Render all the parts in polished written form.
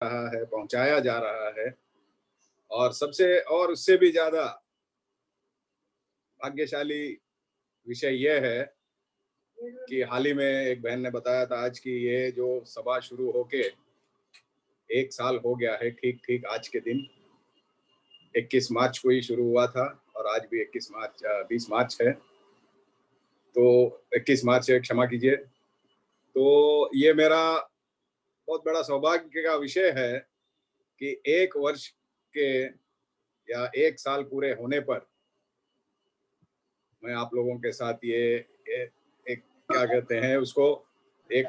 रहा है, पहुंचाया जा रहा है। और सबसे और उससे भी ज्यादा भाग्यशाली विषय यह है कि हाल ही में एक बहन ने बताया था आज की ये जो सभा शुरू होके 1 साल हो गया है, ठीक ठीक आज के दिन 21 मार्च को ही शुरू हुआ था और आज भी 20 मार्च है, तो 21 मार्च है, क्षमा कीजिए। तो ये मेरा बहुत बड़ा सौभाग्य का विषय है कि 1 वर्ष के या 1 साल पूरे होने पर मैं आप लोगों के साथ ये एक क्या कहते हैं उसको, एक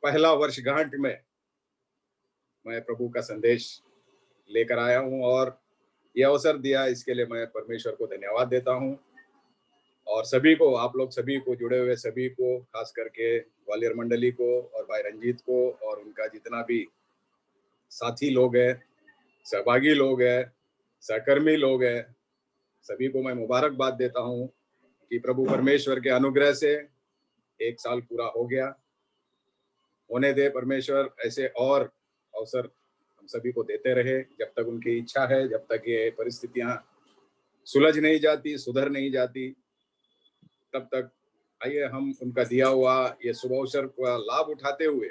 पहला वर्षगांठ में मैं प्रभु का संदेश लेकर आया हूँ और ये अवसर दिया, इसके लिए मैं परमेश्वर को धन्यवाद देता हूँ। और सभी को, आप लोग सभी को, जुड़े हुए सभी को, खास करके ग्वालियर मंडली को और भाई रंजीत को और उनका जितना भी साथी लोग हैं, सहभागी लोग हैं, सहकर्मी लोग हैं, सभी को मैं मुबारकबाद देता हूँ कि प्रभु परमेश्वर के अनुग्रह से 1 साल पूरा हो गया। होने दे परमेश्वर ऐसे और अवसर हम सभी को देते रहे जब तक उनकी इच्छा है, जब तक ये परिस्थितियां सुलझ नहीं जाती, सुधर नहीं जाती, तब तक आइए हम उनका दिया हुआ ये शुभ अवसर का लाभ उठाते हुए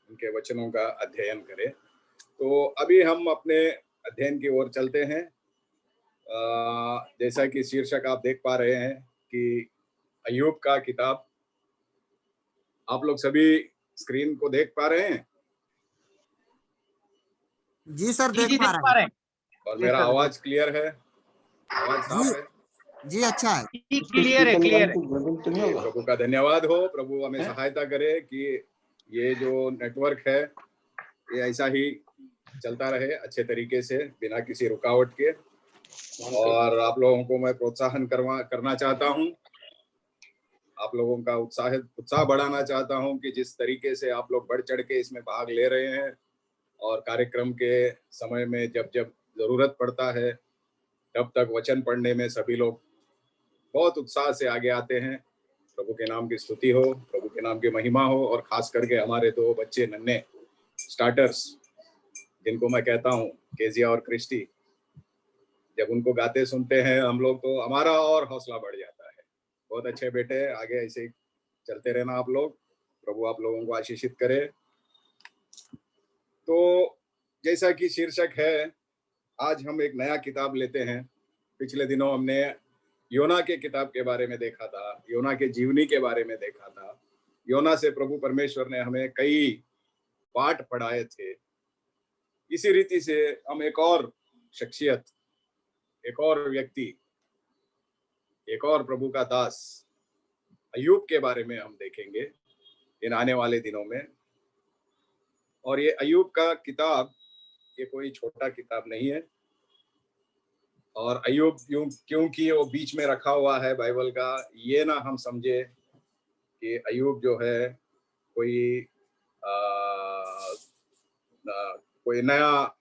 उनके वचनों का अध्ययन करें। तो अभी हम अपने अध्ययन की ओर चलते हैं। जैसा कि शीर्षक आप देख पा रहे हैं कि अय्यूब का किताब। आप लोग सभी स्क्रीन को देख पा रहे हैं? जी सर, देख पा रहे हैं। और मेरा आवाज क्लियर है? आवाज साफ है? जी अच्छा है, क्लियर है, क्लियर है। प्रभु का धन्यवाद हो। प्रभु हमें सहायता करे कि ये जो नेटवर्क है ये ऐसा ही चलता रहे अच्छे तरीके से, बिना किसी रुकावट के। और आप लोगों को मैं प्रोत्साहन करना चाहता हूँ, आप लोगों का उत्साह बढ़ाना चाहता हूँ कि जिस तरीके से आप लोग बढ़ चढ़ के इसमें भाग ले रहे हैं और कार्यक्रम के समय में जब जब जरूरत पड़ता है तब तक वचन पढ़ने में सभी लोग बहुत उत्साह से आगे आते हैं। प्रभु के नाम की स्तुति हो, प्रभु के नाम की महिमा हो। और खास करके हमारे 2 बच्चे नन्हे स्टार्टर्स जिनको मैं कहता हूँ केजिया और क्रिस्टी, जब उनको गाते सुनते हैं हम लोग तो हमारा और हौसला बढ़ जाता है। बहुत अच्छे बेटे, आगे ऐसे ही चलते रहना आप लोग। प्रभु आप लोगों को आशीषित करे। तो जैसा कि शीर्षक है, आज हम एक नया किताब लेते हैं। पिछले दिनों हमने योना के किताब के बारे में देखा था, योना के जीवनी के बारे में देखा था। योना से प्रभु परमेश्वर ने हमें कई पाठ पढ़ाए थे। इसी रीति से हम एक और शख्सियत, एक और व्यक्ति, एक और प्रभु का दास अय्यूब के बारे में हम देखेंगे इन आने वाले दिनों में। और ये अय्यूब का किताब ये कोई छोटा किताब नहीं है। और अय्यूब क्योंकि वो बीच में रखा हुआ है बाइबल का, ये ना हम समझे कि अय्यूब जो है कोई कोई नया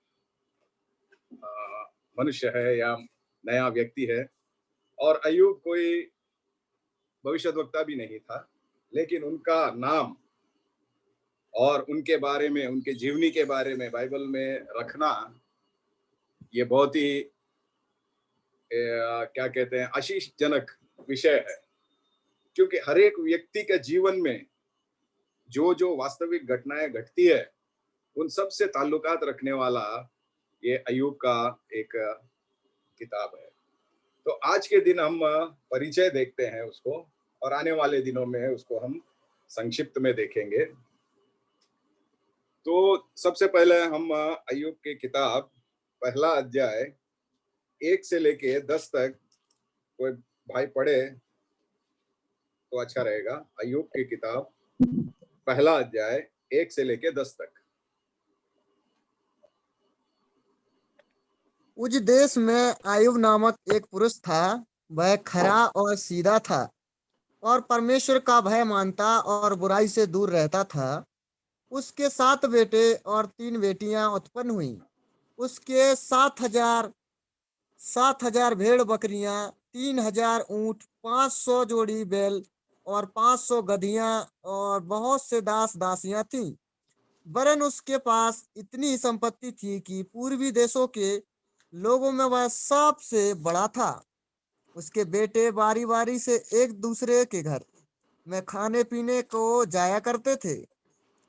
मनुष्य है या नया व्यक्ति है। और अय्यूब कोई भविष्यद्वक्ता भी नहीं था, लेकिन उनका नाम और उनके बारे में, उनके जीवनी के बारे में बाइबल में रखना ये बहुत ही क्या कहते हैं, आशीषजनक विषय है। क्योंकि हर एक व्यक्ति के जीवन में जो जो वास्तविक घटनाएं घटती है उन सब से ताल्लुकात रखने वाला ये अय्यूब का एक किताब है। तो आज के दिन हम परिचय देखते हैं उसको, और आने वाले दिनों में उसको हम संक्षिप्त में देखेंगे। तो सबसे पहले हम अय्यूब की किताब पहला अध्याय 1 से लेके 10 तक कोई भाई पढ़े तो अच्छा रहेगा। अय्यूब की किताब पहला अध्याय 1 से लेके 10 तक। उस देश में अय्यूब नामक एक पुरुष था। वह खरा और सीधा था और परमेश्वर का भय मानता और बुराई से दूर रहता था। उसके 7 बेटे और 3 बेटियां उत्पन्न हुई। उसके 7,000 भेड़ बकरियां, 3,000 ऊंट, 500 जोड़ी बैल और 500 गधियां और बहुत से दास दासियां थीं। वरन उसके पास इतनी संपत्ति थी कि पूर्वी देशों के लोगों में वह सबसे बड़ा था। उसके बेटे बारी बारी से एक दूसरे के घर में खाने पीने को जाया करते थे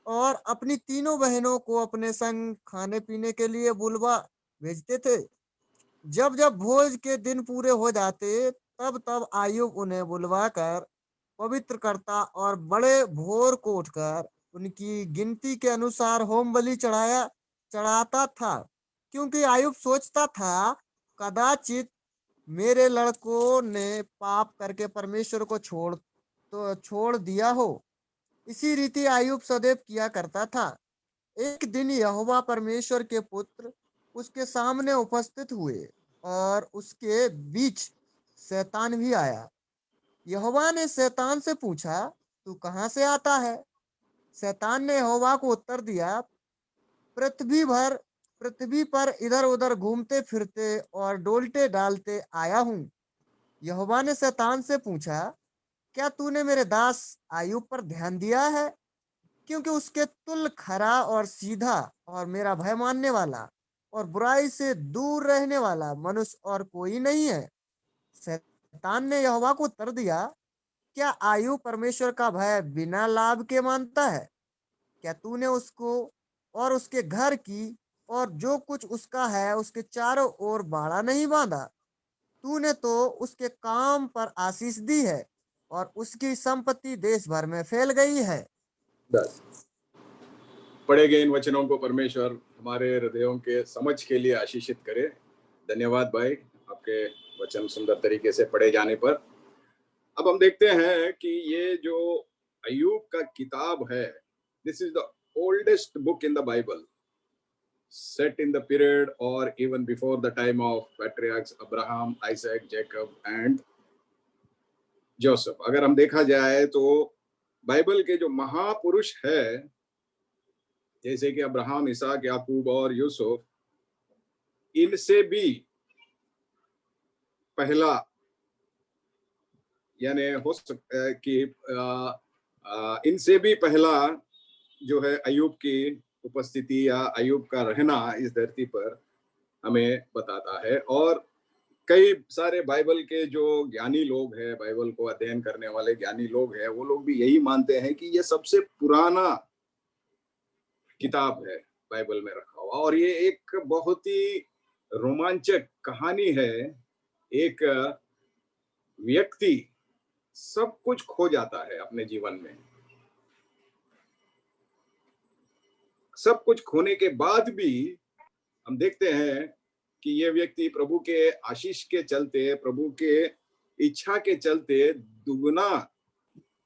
और अपनी तीनों बहनों को अपने संग खाने पीने के लिए बुलवा भेजते थे। जब जब भोज के दिन पूरे हो जाते, तब तब आयुब उन्हें बुलवाकर पवित्र करता और बड़े भोर को उठकर उनकी गिनती के अनुसार होम बलि चढ़ाता था, क्योंकि आयुब सोचता था, कदाचित मेरे लड़कों ने पाप करके परमेश्वर को छोड़ दिया हो। इसी रीति आयुब सदैव किया करता था। एक दिन यहोवा परमेश्वर के पुत्र उसके सामने उपस्थित हुए और उसके बीच शैतान भी आया। यहोवा ने शैतान से पूछा, तू कहाँ से आता है? शैतान ने यहोवा को उत्तर दिया, पृथ्वी भर पृथ्वी पर इधर उधर घूमते फिरते और डोलते डालते आया हूँ। यहोवा ने शैतान से पूछा, क्या तूने मेरे दास आयुब पर ध्यान दिया है? क्योंकि उसके तुल खरा और सीधा और मेरा भय मानने वाला और बुराई से दूर रहने वाला मनुष्य और कोई नहीं है। शैतान ने यहोवा को उत्तर दिया, क्या आयुब परमेश्वर का भय बिना लाभ के मानता है? क्या तूने उसको और उसके घर की और जो कुछ उसका है उसके चारों ओर बाड़ा नहीं बांधा? तूने तो उसके काम पर आशीष दी है और उसकी संपत्ति देश भर में फैल गई है। बस पढ़े गए इन वचनों को परमेश्वर हमारे हृदयों के समझ के लिए आशीषित करे। धन्यवाद भाई, आपके वचन सुंदर तरीके से पढ़े जाने पर। अब हम देखते हैं कि ये जो अय्यूब का किताब है, this is the oldest book in the Bible, set in the period or even before the time of patriarchs Abraham, Isaac, Jacob and Joseph। अगर हम देखा जाए तो बाइबल के जो महापुरुष है, जैसे कि अब्राहम, इसहाक, याकूब और यूसुफ, इनसे भी पहला, यानी हो सकता है कि इनसे भी पहला जो है अय्यूब की उपस्थिति या अय्यूब का रहना इस धरती पर हमें बताता है। और कई सारे बाइबल के जो ज्ञानी लोग हैं, बाइबल को अध्ययन करने वाले ज्ञानी लोग हैं, वो लोग भी यही मानते हैं कि ये सबसे पुराना किताब है बाइबल में रखा हुआ। और ये एक बहुत ही रोमांचक कहानी है। एक व्यक्ति सब कुछ खो जाता है अपने जीवन में, सब कुछ खोने के बाद भी हम देखते हैं कि ये व्यक्ति प्रभु के आशीष के चलते, प्रभु के इच्छा के चलते दुगना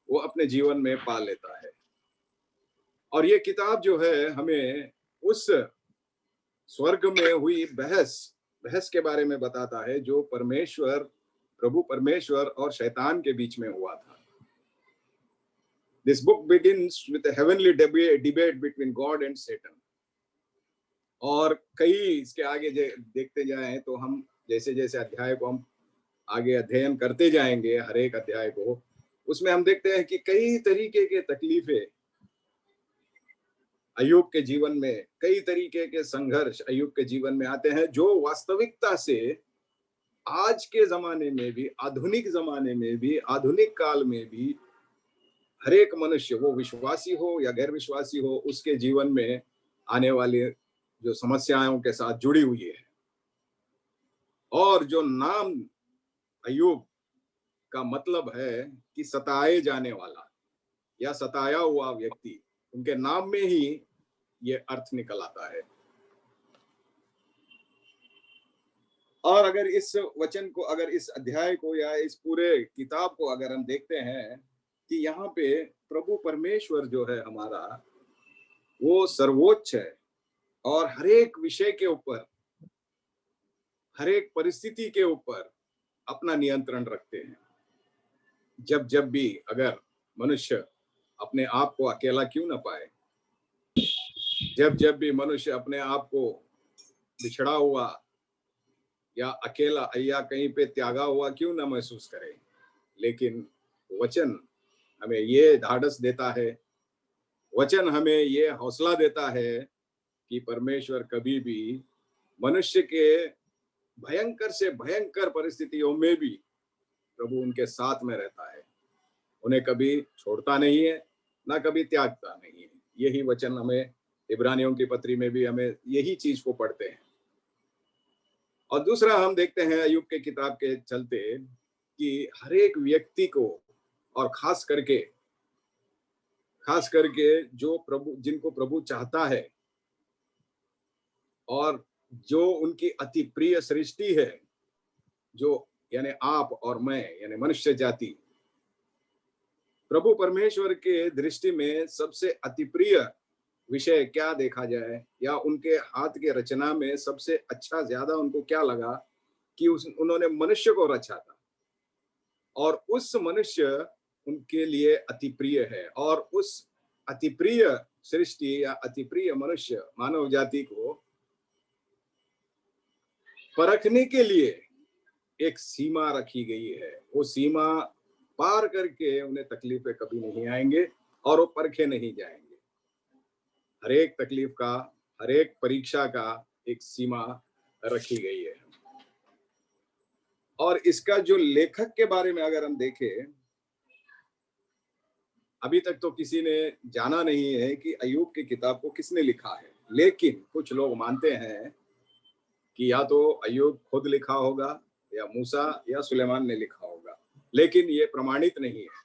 वो अपने जीवन में पा लेता है। और ये किताब जो है हमें उस स्वर्ग में हुई बहस के बारे में बताता है, जो प्रभु परमेश्वर और शैतान के बीच में हुआ था। This book begins with a heavenly debate between God and Satan। और कई इसके आगे देखते जाएं तो हम जैसे जैसे अध्याय को हम आगे अध्ययन करते जाएंगे, हर एक अध्याय को, उसमें हम देखते हैं कि कई तरीके के तकलीफें अय्यूब के जीवन में, कई तरीके के संघर्ष अय्यूब के जीवन में आते हैं, जो वास्तविकता से आज के जमाने में भी, आधुनिक जमाने में भी, आधुनिक काल में भी हर एक मनुष्य, वो विश्वासी हो या गैर विश्वासी हो, उसके जीवन में आने वाली जो समस्याओं के साथ जुड़ी हुई है। और जो नाम अय्यूब का मतलब है कि सताए जाने वाला या सताया हुआ व्यक्ति, उनके नाम में ही ये अर्थ निकल आता है। और अगर इस वचन को, अगर इस अध्याय को या इस पूरे किताब को अगर हम देखते हैं कि यहाँ पे प्रभु परमेश्वर जो है हमारा, वो सर्वोच्च है और हर एक विषय के ऊपर, हर एक परिस्थिति के ऊपर अपना नियंत्रण रखते हैं। जब भी अगर मनुष्य अपने आप को अकेला क्यों ना पाए, जब भी मनुष्य अपने आप को बिछड़ा हुआ या अकेला या कहीं पे त्यागा हुआ क्यों ना महसूस करे, लेकिन वचन हमें ये ढाढ़स देता है वचन हमें ये हौसला देता है कि परमेश्वर कभी भी मनुष्य के भयंकर से भयंकर परिस्थितियों में भी प्रभु उनके साथ में रहता है, उन्हें कभी छोड़ता नहीं है, ना कभी त्यागता नहीं है। यही वचन हमें इब्रानियों की पत्री में भी हमें यही चीज को पढ़ते हैं। और दूसरा हम देखते हैं अय्यूब के किताब के चलते कि हर एक व्यक्ति को, और खास करके जो प्रभु, जिनको प्रभु चाहता है और जो उनकी अति प्रिय सृष्टि है, जो यानी आप और मैं यानी मनुष्य जाति, प्रभु परमेश्वर के दृष्टि में सबसे अति प्रिय विषय क्या देखा जाए, या उनके हाथ के रचना में सबसे अच्छा ज्यादा उनको क्या लगा कि उन्होंने मनुष्य को रचा था, और उस मनुष्य उनके लिए अति प्रिय है। और उस अति प्रिय सृष्टि या अति प्रिय मनुष्य मानव जाति को परखने के लिए एक सीमा रखी गई है। वो सीमा पार करके उन्हें तकलीफें कभी नहीं आएंगे और वो परखे नहीं जाएंगे। हर एक तकलीफ का, हर एक परीक्षा का एक सीमा रखी गई है। और इसका जो लेखक के बारे में अगर हम देखें, अभी तक तो किसी ने जाना नहीं है कि अय्यूब की किताब को किसने लिखा है, लेकिन कुछ लोग मानते हैं कि या तो अय्यूब खुद लिखा होगा, या मूसा या सुलेमान ने लिखा होगा, लेकिन ये प्रमाणित नहीं है।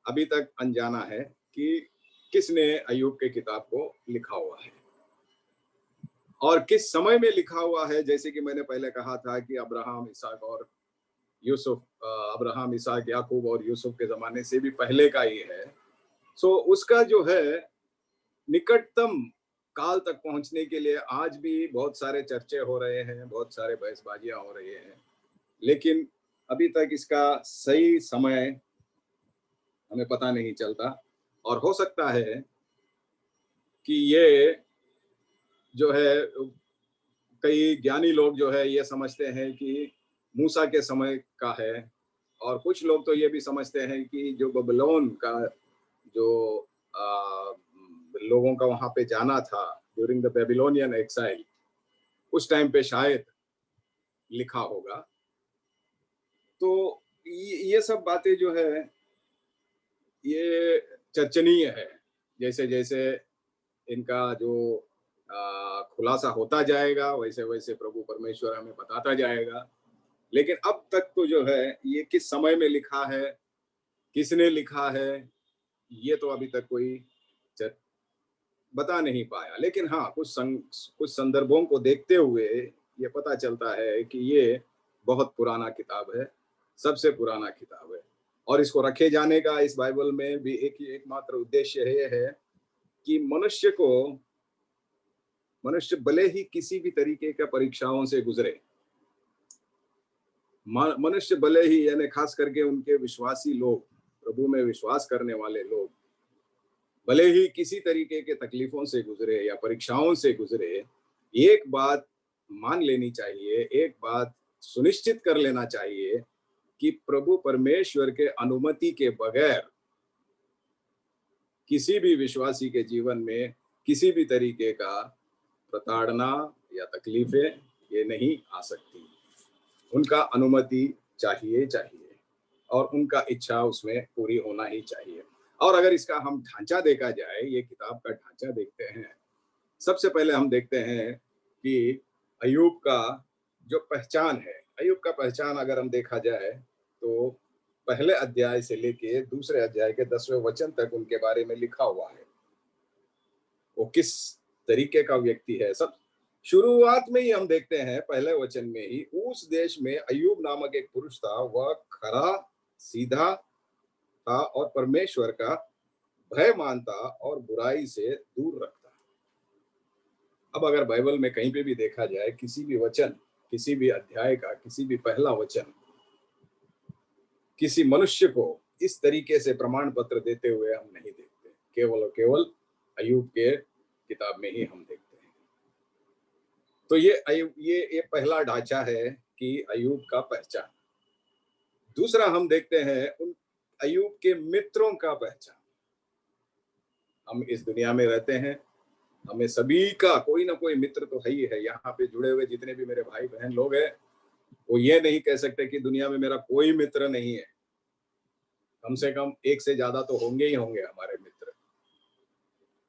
अभी तक अनजाना है कि किसने अय्यूब के किताब को लिखा हुआ है और किस समय में लिखा हुआ है। जैसे कि मैंने पहले कहा था कि अब्राहम, इसहाक और यूसुफ, अब्राहम, इसहाक, याकूब और यूसुफ के जमाने से भी पहले का ही है। सो उसका जो है निकटतम काल तक पहुंचने के लिए आज भी बहुत सारे चर्चे हो रहे हैं, बहुत सारे बहसबाजियां हो रही हैं, लेकिन अभी तक इसका सही समय हमें पता नहीं चलता। और हो सकता है कि ये जो है, कई ज्ञानी लोग जो है ये समझते हैं कि मूसा के समय का है, और कुछ लोग तो ये भी समझते हैं कि जो बबलोन का जो लोगों का वहां पे जाना था ड्यूरिंग द बेबीलोनियन एक्साइल, उस टाइम पे शायद लिखा होगा। तो ये सब बातें जो है ये चर्चनीय है। जैसे जैसे इनका जो खुलासा होता जाएगा, वैसे वैसे प्रभु परमेश्वर हमें बताता जाएगा। लेकिन अब तक तो जो है ये किस समय में लिखा है, किसने लिखा है, ये तो अभी तक कोई बता नहीं पाया। लेकिन हाँ, कुछ संदर्भों को देखते हुए ये पता चलता है कि ये बहुत पुराना किताब है, सबसे पुराना किताब है। और इसको रखे जाने का इस बाइबल में भी एक ही एकमात्र उद्देश्य है कि मनुष्य भले ही किसी भी तरीके का परीक्षाओं से गुजरे, मनुष्य भले ही यानी खास करके उनके विश्वासी लोग, प्रभु में विश्वास करने वाले लोग भले ही किसी तरीके के तकलीफों से गुजरे या परीक्षाओं से गुजरे, एक बात मान लेनी चाहिए, एक बात सुनिश्चित कर लेना चाहिए कि प्रभु परमेश्वर के अनुमति के बगैर किसी भी विश्वासी के जीवन में किसी भी तरीके का प्रताड़ना या तकलीफें ये नहीं आ सकती। उनका अनुमति चाहिए और उनका इच्छा उसमें पूरी होना ही चाहिए। और अगर इसका हम ढांचा देखा जाए, ये किताब का ढांचा देखते हैं, सबसे पहले हम देखते हैं कि अय्यूब का जो पहचान है, अय्यूब का पहचान अगर हम देखा जाए तो पहले अध्याय से लेके दूसरे अध्याय के 10वें वचन तक उनके बारे में लिखा हुआ है। वो किस तरीके का व्यक्ति है, सब शुरुआत में ही हम देखते हैं, पहले वचन में ही, उस देश में अय्यूब नामक एक पुरुष था, वह खरा, सीधा था और परमेश्वर का भय मानता और बुराई से दूर रखता। अब अगर बाइबल में कहीं पे भी देखा जाए, किसी भी वचन, किसी भी अध्याय का किसी भी पहला वचन किसी मनुष्य को इस तरीके से प्रमाण पत्र देते हुए हम नहीं देखते, केवल और केवल अय्यूब के किताब में ही हम देखते हैं। तो ये पहला ढांचा है कि अय्यूब का पहचान। दूसरा हम देखते हैं उन अय्यूब के मित्रों का पहचान। हम इस दुनिया में रहते हैं, हमें सभी का कोई ना कोई मित्र तो है ही है। यहाँ पे जुड़े हुए जितने भी मेरे भाई बहन लोग हैं, वो ये नहीं कह सकते कि दुनिया में मेरा कोई मित्र नहीं है। कम से कम एक से ज्यादा तो होंगे ही होंगे हमारे मित्र।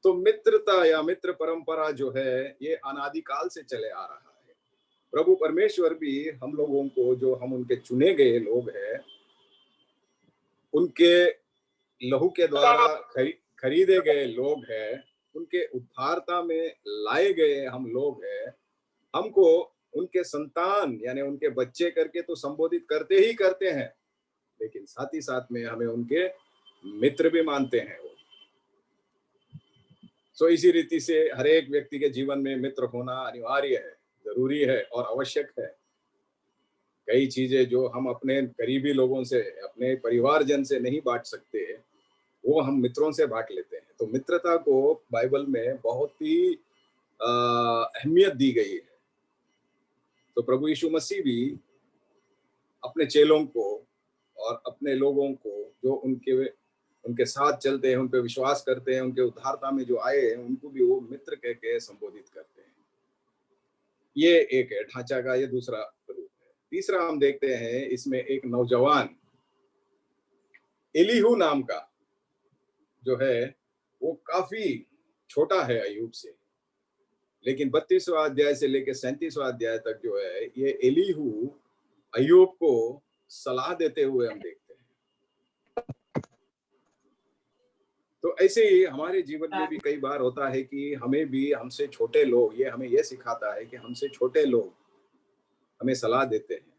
तो मित्रता या मित्र परंपरा जो है, ये अनादिकाल से चले आ रहा है। प्रभु परमेश्वर भी हम लोगों को, जो हम उनके चुने गए लोग हैं, उनके लहू के द्वारा खरीदे गए लोग हैं, उनके उद्धारता में लाए गए हम लोग हैं, हमको उनके संतान यानी उनके बच्चे करके तो संबोधित करते ही करते हैं, लेकिन साथ ही साथ में हमें उनके मित्र भी मानते हैं वो। सो इसी रीति से हर एक व्यक्ति के जीवन में मित्र होना अनिवार्य है, जरूरी है और आवश्यक है। कई चीजें जो हम अपने करीबी लोगों से, अपने परिवारजन से नहीं बांट सकते, वो हम मित्रों से बांट लेते हैं। तो मित्रता को बाइबल में बहुत ही अहमियत दी गई है। तो प्रभु यीशु मसीह भी अपने चेलों को और अपने लोगों को, जो उनके साथ चलते हैं, उन पे विश्वास करते हैं, उनके उद्धारता में जो आए हैं, उनको भी वो मित्र कह के संबोधित करते हैं। ये एक है ढांचा का, ये दूसरा रूप है। तीसरा हम देखते हैं इसमें एक नौजवान एलीहू नाम का जो है, वो काफी छोटा है अय्यूब से, लेकिन 32वां अध्याय से लेकर 37वां अध्याय तक जो है, ये एलीहू अय्यूब को सलाह देते हुए हम देखते हैं। तो ऐसे ही हमारे जीवन में भी कई बार होता है कि हमें भी हमसे छोटे लोग, ये हमें ये सिखाता है कि हमसे छोटे लोग हमें सलाह देते हैं।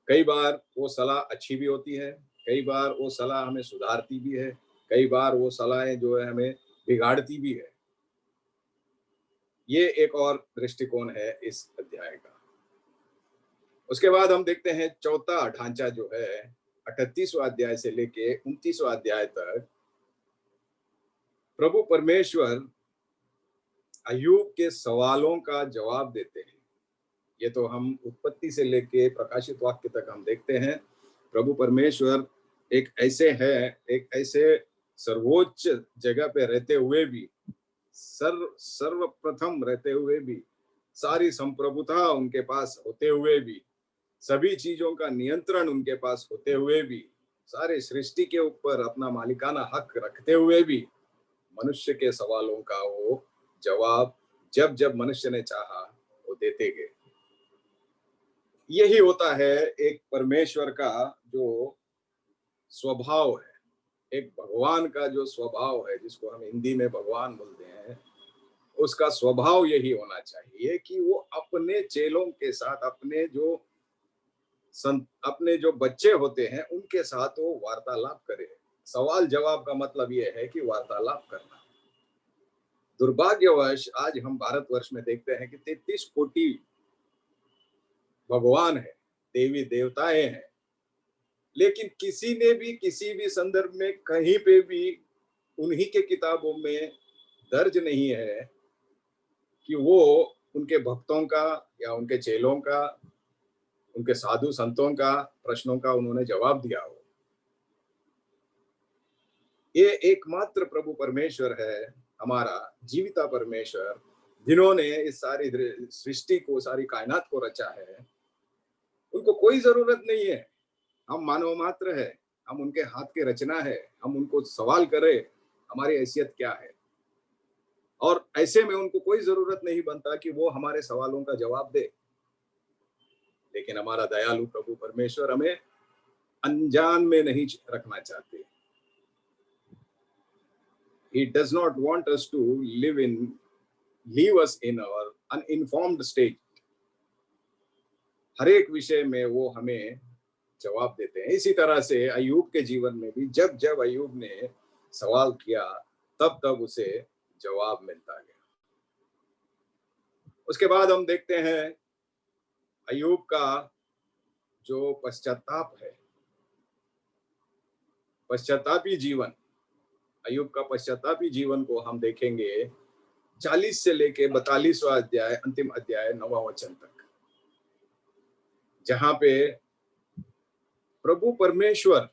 कई बार वो सलाह अच्छी भी होती है, कई बार वो सलाह हमें सुधारती भी है, कई बार वो सलाहें जो है हमें बिगाड़ती भी है। ये एक और दृष्टिकोण है इस अध्याय का। उसके बाद हम देखते हैं चौथा ढांचा जो है, 38वां अध्याय से लेके 29वां अध्याय तक प्रभु परमेश्वर अय्यूब के सवालों का जवाब देते हैं। ये तो हम उत्पत्ति से लेके प्रकाशित वाक्य तक हम देखते हैं। प्रभु परमेश्वर एक ऐसे सर्वोच्च जगह पे रहते हुए भी, सर्वप्रथम रहते हुए भी, सारी संप्रभुता उनके पास होते हुए भी, सभी चीजों का नियंत्रण उनके पास होते हुए भी, सारे सृष्टि के ऊपर अपना मालिकाना हक रखते हुए भी, मनुष्य के सवालों का वो जवाब जब जब मनुष्य ने चाहा वो देते गए। यही होता है एक परमेश्वर का जो स्वभाव है, एक भगवान का जो स्वभाव है, जिसको हम हिंदी में भगवान बोलते हैं, उसका स्वभाव यही होना चाहिए कि वो अपने चेलों के साथ, अपने जो बच्चे होते हैं उनके साथ वो वार्तालाप करे। सवाल जवाब का मतलब ये है कि वार्तालाप करना। दुर्भाग्यवश आज हम भारतवर्ष में देखते हैं कि 33 कोटि भगवान है, देवी देवताएं हैं, लेकिन किसी ने भी किसी भी संदर्भ में कहीं पे भी उन्हीं के किताबों में दर्ज नहीं है कि वो उनके भक्तों का या उनके चेलों का, उनके साधु संतों का प्रश्नों का उन्होंने जवाब दिया हो। ये एकमात्र प्रभु परमेश्वर है, हमारा जीविता परमेश्वर, जिन्होंने इस सारी सृष्टि को, सारी कायनात को रचा है। उनको कोई जरूरत नहीं है, हम मानव मात्र है, हम उनके हाथ की रचना है, हम उनको सवाल करें हमारी हैसियत क्या है। और ऐसे में उनको कोई जरूरत नहीं बनता कि वो हमारे सवालों का जवाब दे। लेकिन हमारा दयालु प्रभु परमेश्वर हमें अनजान में नहीं रखना चाहते। He does not want us to leave us in our uninformed state. हर एक विषय में वो हमें जवाब देते हैं। इसी तरह से अय्यूब के जीवन में भी जब जब अय्यूब ने सवाल किया, तब तब उसे जवाब मिलता गया। उसके बाद हम देखते हैं अय्यूब का जो पश्चाताप है, पश्चातापी जीवन, अय्यूब का पश्चातापी जीवन को हम देखेंगे 40 से लेके 42वां अध्याय, अंतिम अध्याय 9वां वचन तक, जहां पे प्रभु परमेश्वर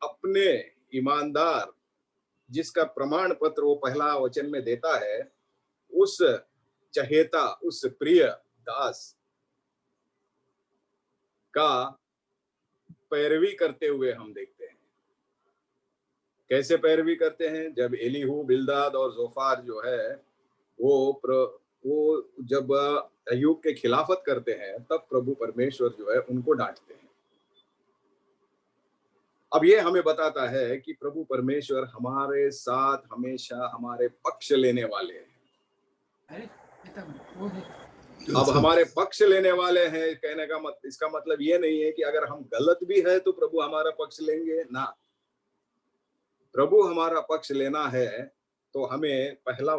अपने ईमानदार जिसका प्रमाण पत्र वो पहला वचन में देता है, उस चहेता, उस प्रिय दास का पैरवी करते हुए हम देखते हैं। कैसे पैरवी करते हैं? जब एलीहू, बिल्दाद और जोफार जो है वो जब अय्यूब के खिलाफत करते हैं, तब प्रभु परमेश्वर जो है उनको डांटते हैं। अब ये हमें बताता है कि प्रभु परमेश्वर हमारे साथ हमेशा हमारे पक्ष लेने वाले हैं। अब हमारे पक्ष लेने वाले हैं कहने का इसका मतलब ये नहीं है कि अगर हम गलत भी है तो प्रभु हमारा पक्ष लेंगे ना। प्रभु हमारा पक्ष लेना है तो हमें पहला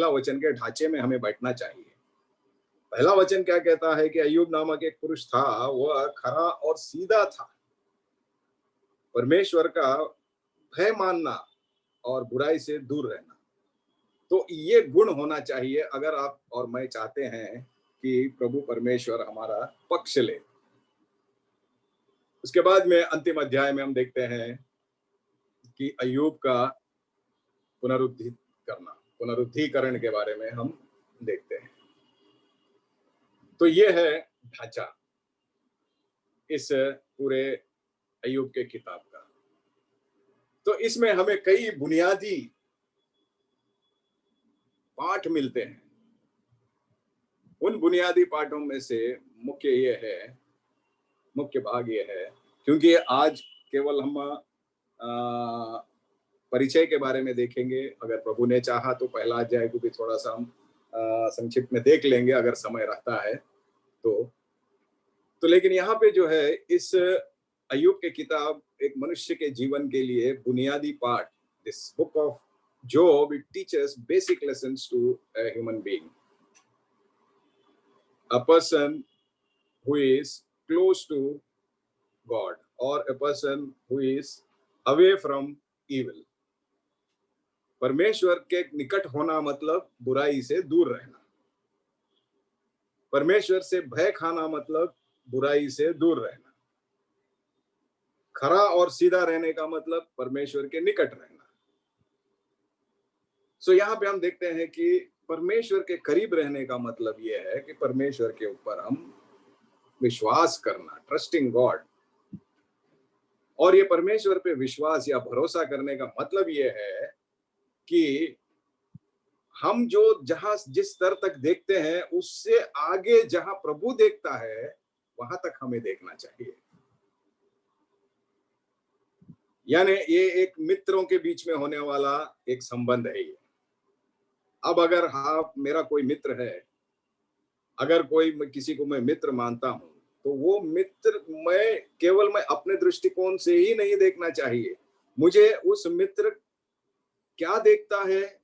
वचन के ढांचे में हमें बैठना चाहिए। पहला वचन क्या कहता है कि अय्यूब नामक एक पुरुष था, वह खरा और सीधा था, परमेश्वर का भय मानना और बुराई से दूर रहना। तो ये गुण होना चाहिए अगर आप और मैं चाहते हैं कि प्रभु परमेश्वर हमारा पक्ष ले। उसके बाद में अंतिम अध्याय में हम देखते हैं कि अय्यूब का पुनरुद्धीकरण के बारे में हम देखते हैं। तो ये है ढांचा इस पूरे अय्यूब के किताब का। तो इसमें हमें कई बुनियादी पाठ मिलते हैं। उन बुनियादी पाठों में से मुख्य भाग ये है, क्योंकि आज केवल हम परिचय के बारे में देखेंगे। अगर प्रभु ने चाहा तो पहला अध्याय को भी थोड़ा सा हम संक्षिप्त में देख लेंगे अगर समय रहता है तो लेकिन यहाँ पे जो है इस अय्यूब के किताब एक मनुष्य के जीवन के लिए बुनियादी पाठ, this book of Job, it teaches basic lessons to a human being, a person who is close to God or a person who is away from evil. परमेश्वर के निकट होना मतलब बुराई से दूर रहना। परमेश्वर से भय खाना मतलब बुराई से दूर रहना। खरा और सीधा रहने का मतलब परमेश्वर के निकट रहना। सो यहाँ पे हम देखते हैं कि परमेश्वर के करीब रहने का मतलब यह है कि परमेश्वर के ऊपर हम विश्वास करना, ट्रस्टिंग गॉड। और ये परमेश्वर पे विश्वास या भरोसा करने का मतलब यह है कि हम जिस स्तर तक देखते हैं उससे आगे जहां प्रभु देखता है वहां तक हमें देखना चाहिए। यानी ये एक मित्रों के बीच में होने वाला एक संबंध है ये। अब अगर मेरा कोई मित्र है, अगर किसी को मैं मित्र मानता हूं, तो वो मित्र मैं अपने दृष्टिकोण से ही नहीं देखना चाहिए। मुझे उस मित्र क्या देखता है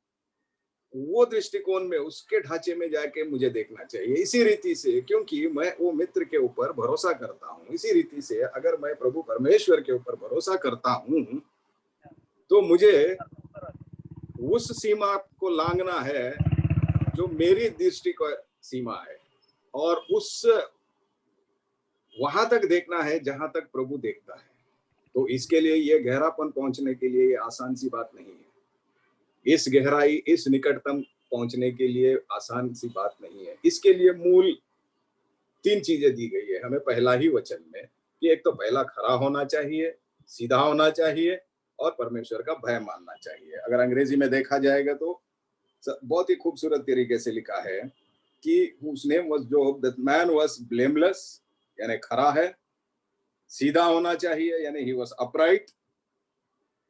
वो दृष्टिकोण में, उसके ढांचे में जाके मुझे देखना चाहिए। इसी रीति से, क्योंकि मैं वो मित्र के ऊपर भरोसा करता हूँ, इसी रीति से अगर मैं प्रभु परमेश्वर के ऊपर भरोसा करता हूँ तो मुझे उस सीमा को लांघना है जो मेरी दृष्टि का सीमा है, और वहां तक देखना है जहां तक प्रभु देखता है। तो इसके लिए ये गहरापन पहुंचने के लिए ये आसान सी बात नहीं है। इस गहराई, इस निकटतम पहुंचने के लिए आसान सी बात नहीं है। इसके लिए मूल 3 चीजें दी गई है हमें पहला ही वचन में, कि एक तो पहला खरा होना चाहिए, सीधा होना चाहिए और परमेश्वर का भय मानना चाहिए। अगर अंग्रेजी में देखा जाएगा तो बहुत ही खूबसूरत तरीके से लिखा है कि whose name was Job, that man was blameless, यानी खरा है, सीधा होना चाहिए यानी he was upright,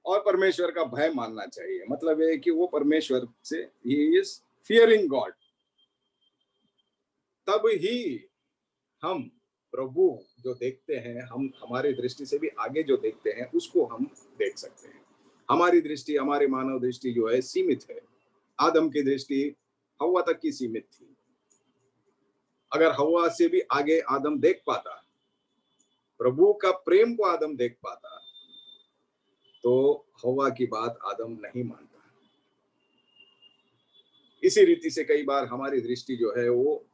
और परमेश्वर का भय मानना चाहिए। मतलब है कि वो परमेश्वर से he is fearing God। तब ही हम प्रभु जो देखते हैं, हम हमारी दृष्टि से भी आगे जो देखते हैं उसको हम देख सकते हैं। हमारी दृष्टि, हमारी मानव दृष्टि जो है सीमित है। आदम की दृष्टि हव्वा तक की सीमित थी। अगर हव्वा से भी आगे आदम देख पाता, प्रभु का प्रेम को आदम देख पाता, तो हव्वा की बात आदम नहीं मानता। इसी रीति से कई बार हमारी दृष्टि जो है वो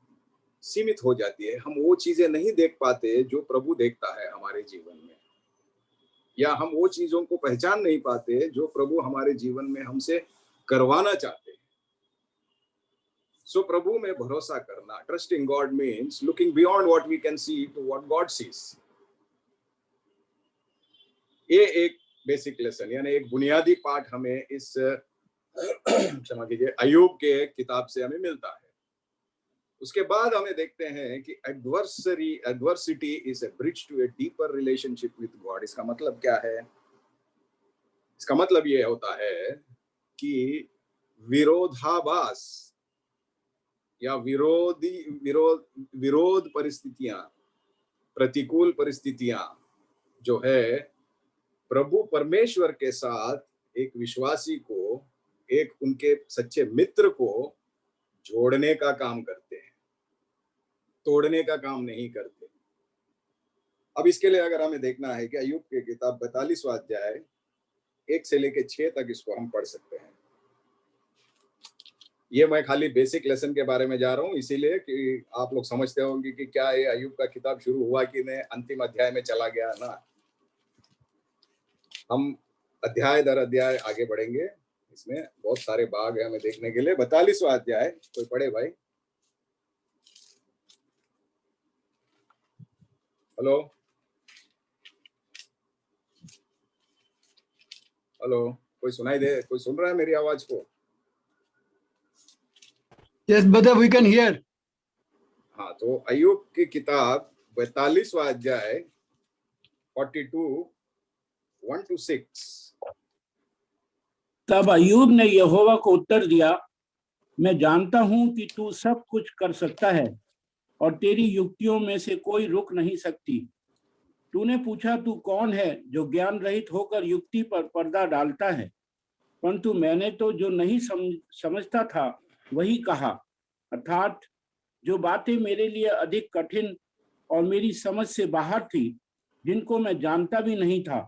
सीमित हो जाती है। हम वो चीजें नहीं देख पाते जो प्रभु देखता है हमारे जीवन में। या हम वो चीजों को पहचान नहीं पाते जो प्रभु हमारे जीवन में हमसे करवाना चाहते हैं। सो प्रभु में भरोसा करना, trusting God means looking beyond what we can see to what God sees. ये एक बेसिक लेसन यानी एक बुनियादी पाठ हमें इस क्षमा कीजिए अय्यूब के किताब से हमें मिलता है। उसके बाद हमें देखते हैं कि adversity is a bridge to a deeper relationship with God. इसका मतलब क्या है? इसका मतलब ये होता है कि विरोधाभास या विरोध परिस्थितियां, प्रतिकूल परिस्थितियां जो है प्रभु परमेश्वर के साथ एक विश्वासी को, एक उनके सच्चे मित्र को जोड़ने का काम करते हैं, तोड़ने का काम नहीं करते। अब इसके लिए अगर हमें देखना है कि अय्यूब की किताब 42वां अध्याय 1 से लेकर 6 तक इसको हम पढ़ सकते हैं। ये मैं खाली बेसिक लेसन के बारे में जा रहा हूँ, इसीलिए कि आप लोग समझते होंगे कि क्या ये अय्यूब का किताब शुरू हुआ कि नहीं अंतिम अध्याय में चला गया ना। हम अध्याय दर अध्याय आगे बढ़ेंगे, इसमें बहुत सारे भाग है हमें देखने के लिए। 42वां अध्याय कोई पढ़े भाई? हेलो हेलो, कोई सुनाई दे? कोई सुन रहा है मेरी आवाज को? Yes, brother, we can hear. हाँ, तो अय्यूब की किताब 42वां अध्याय 42 1 to 6। तब अय्यूब ने यहोवा को उत्तर दिया, मैं जानता हूं कि तू सब कुछ कर सकता है और तेरी युक्तियों में से कोई रुक नहीं सकती। तूने पूछा तू कौन है जो ज्ञान रहित होकर युक्ति पर पर्दा डालता है, परंतु मैंने तो जो नहीं समझता था वही कहा, अर्थात जो बातें मेरे लिए अधिक कठिन और मेरी समझ से बाहर थी, जिनको मैं जानता भी नहीं था।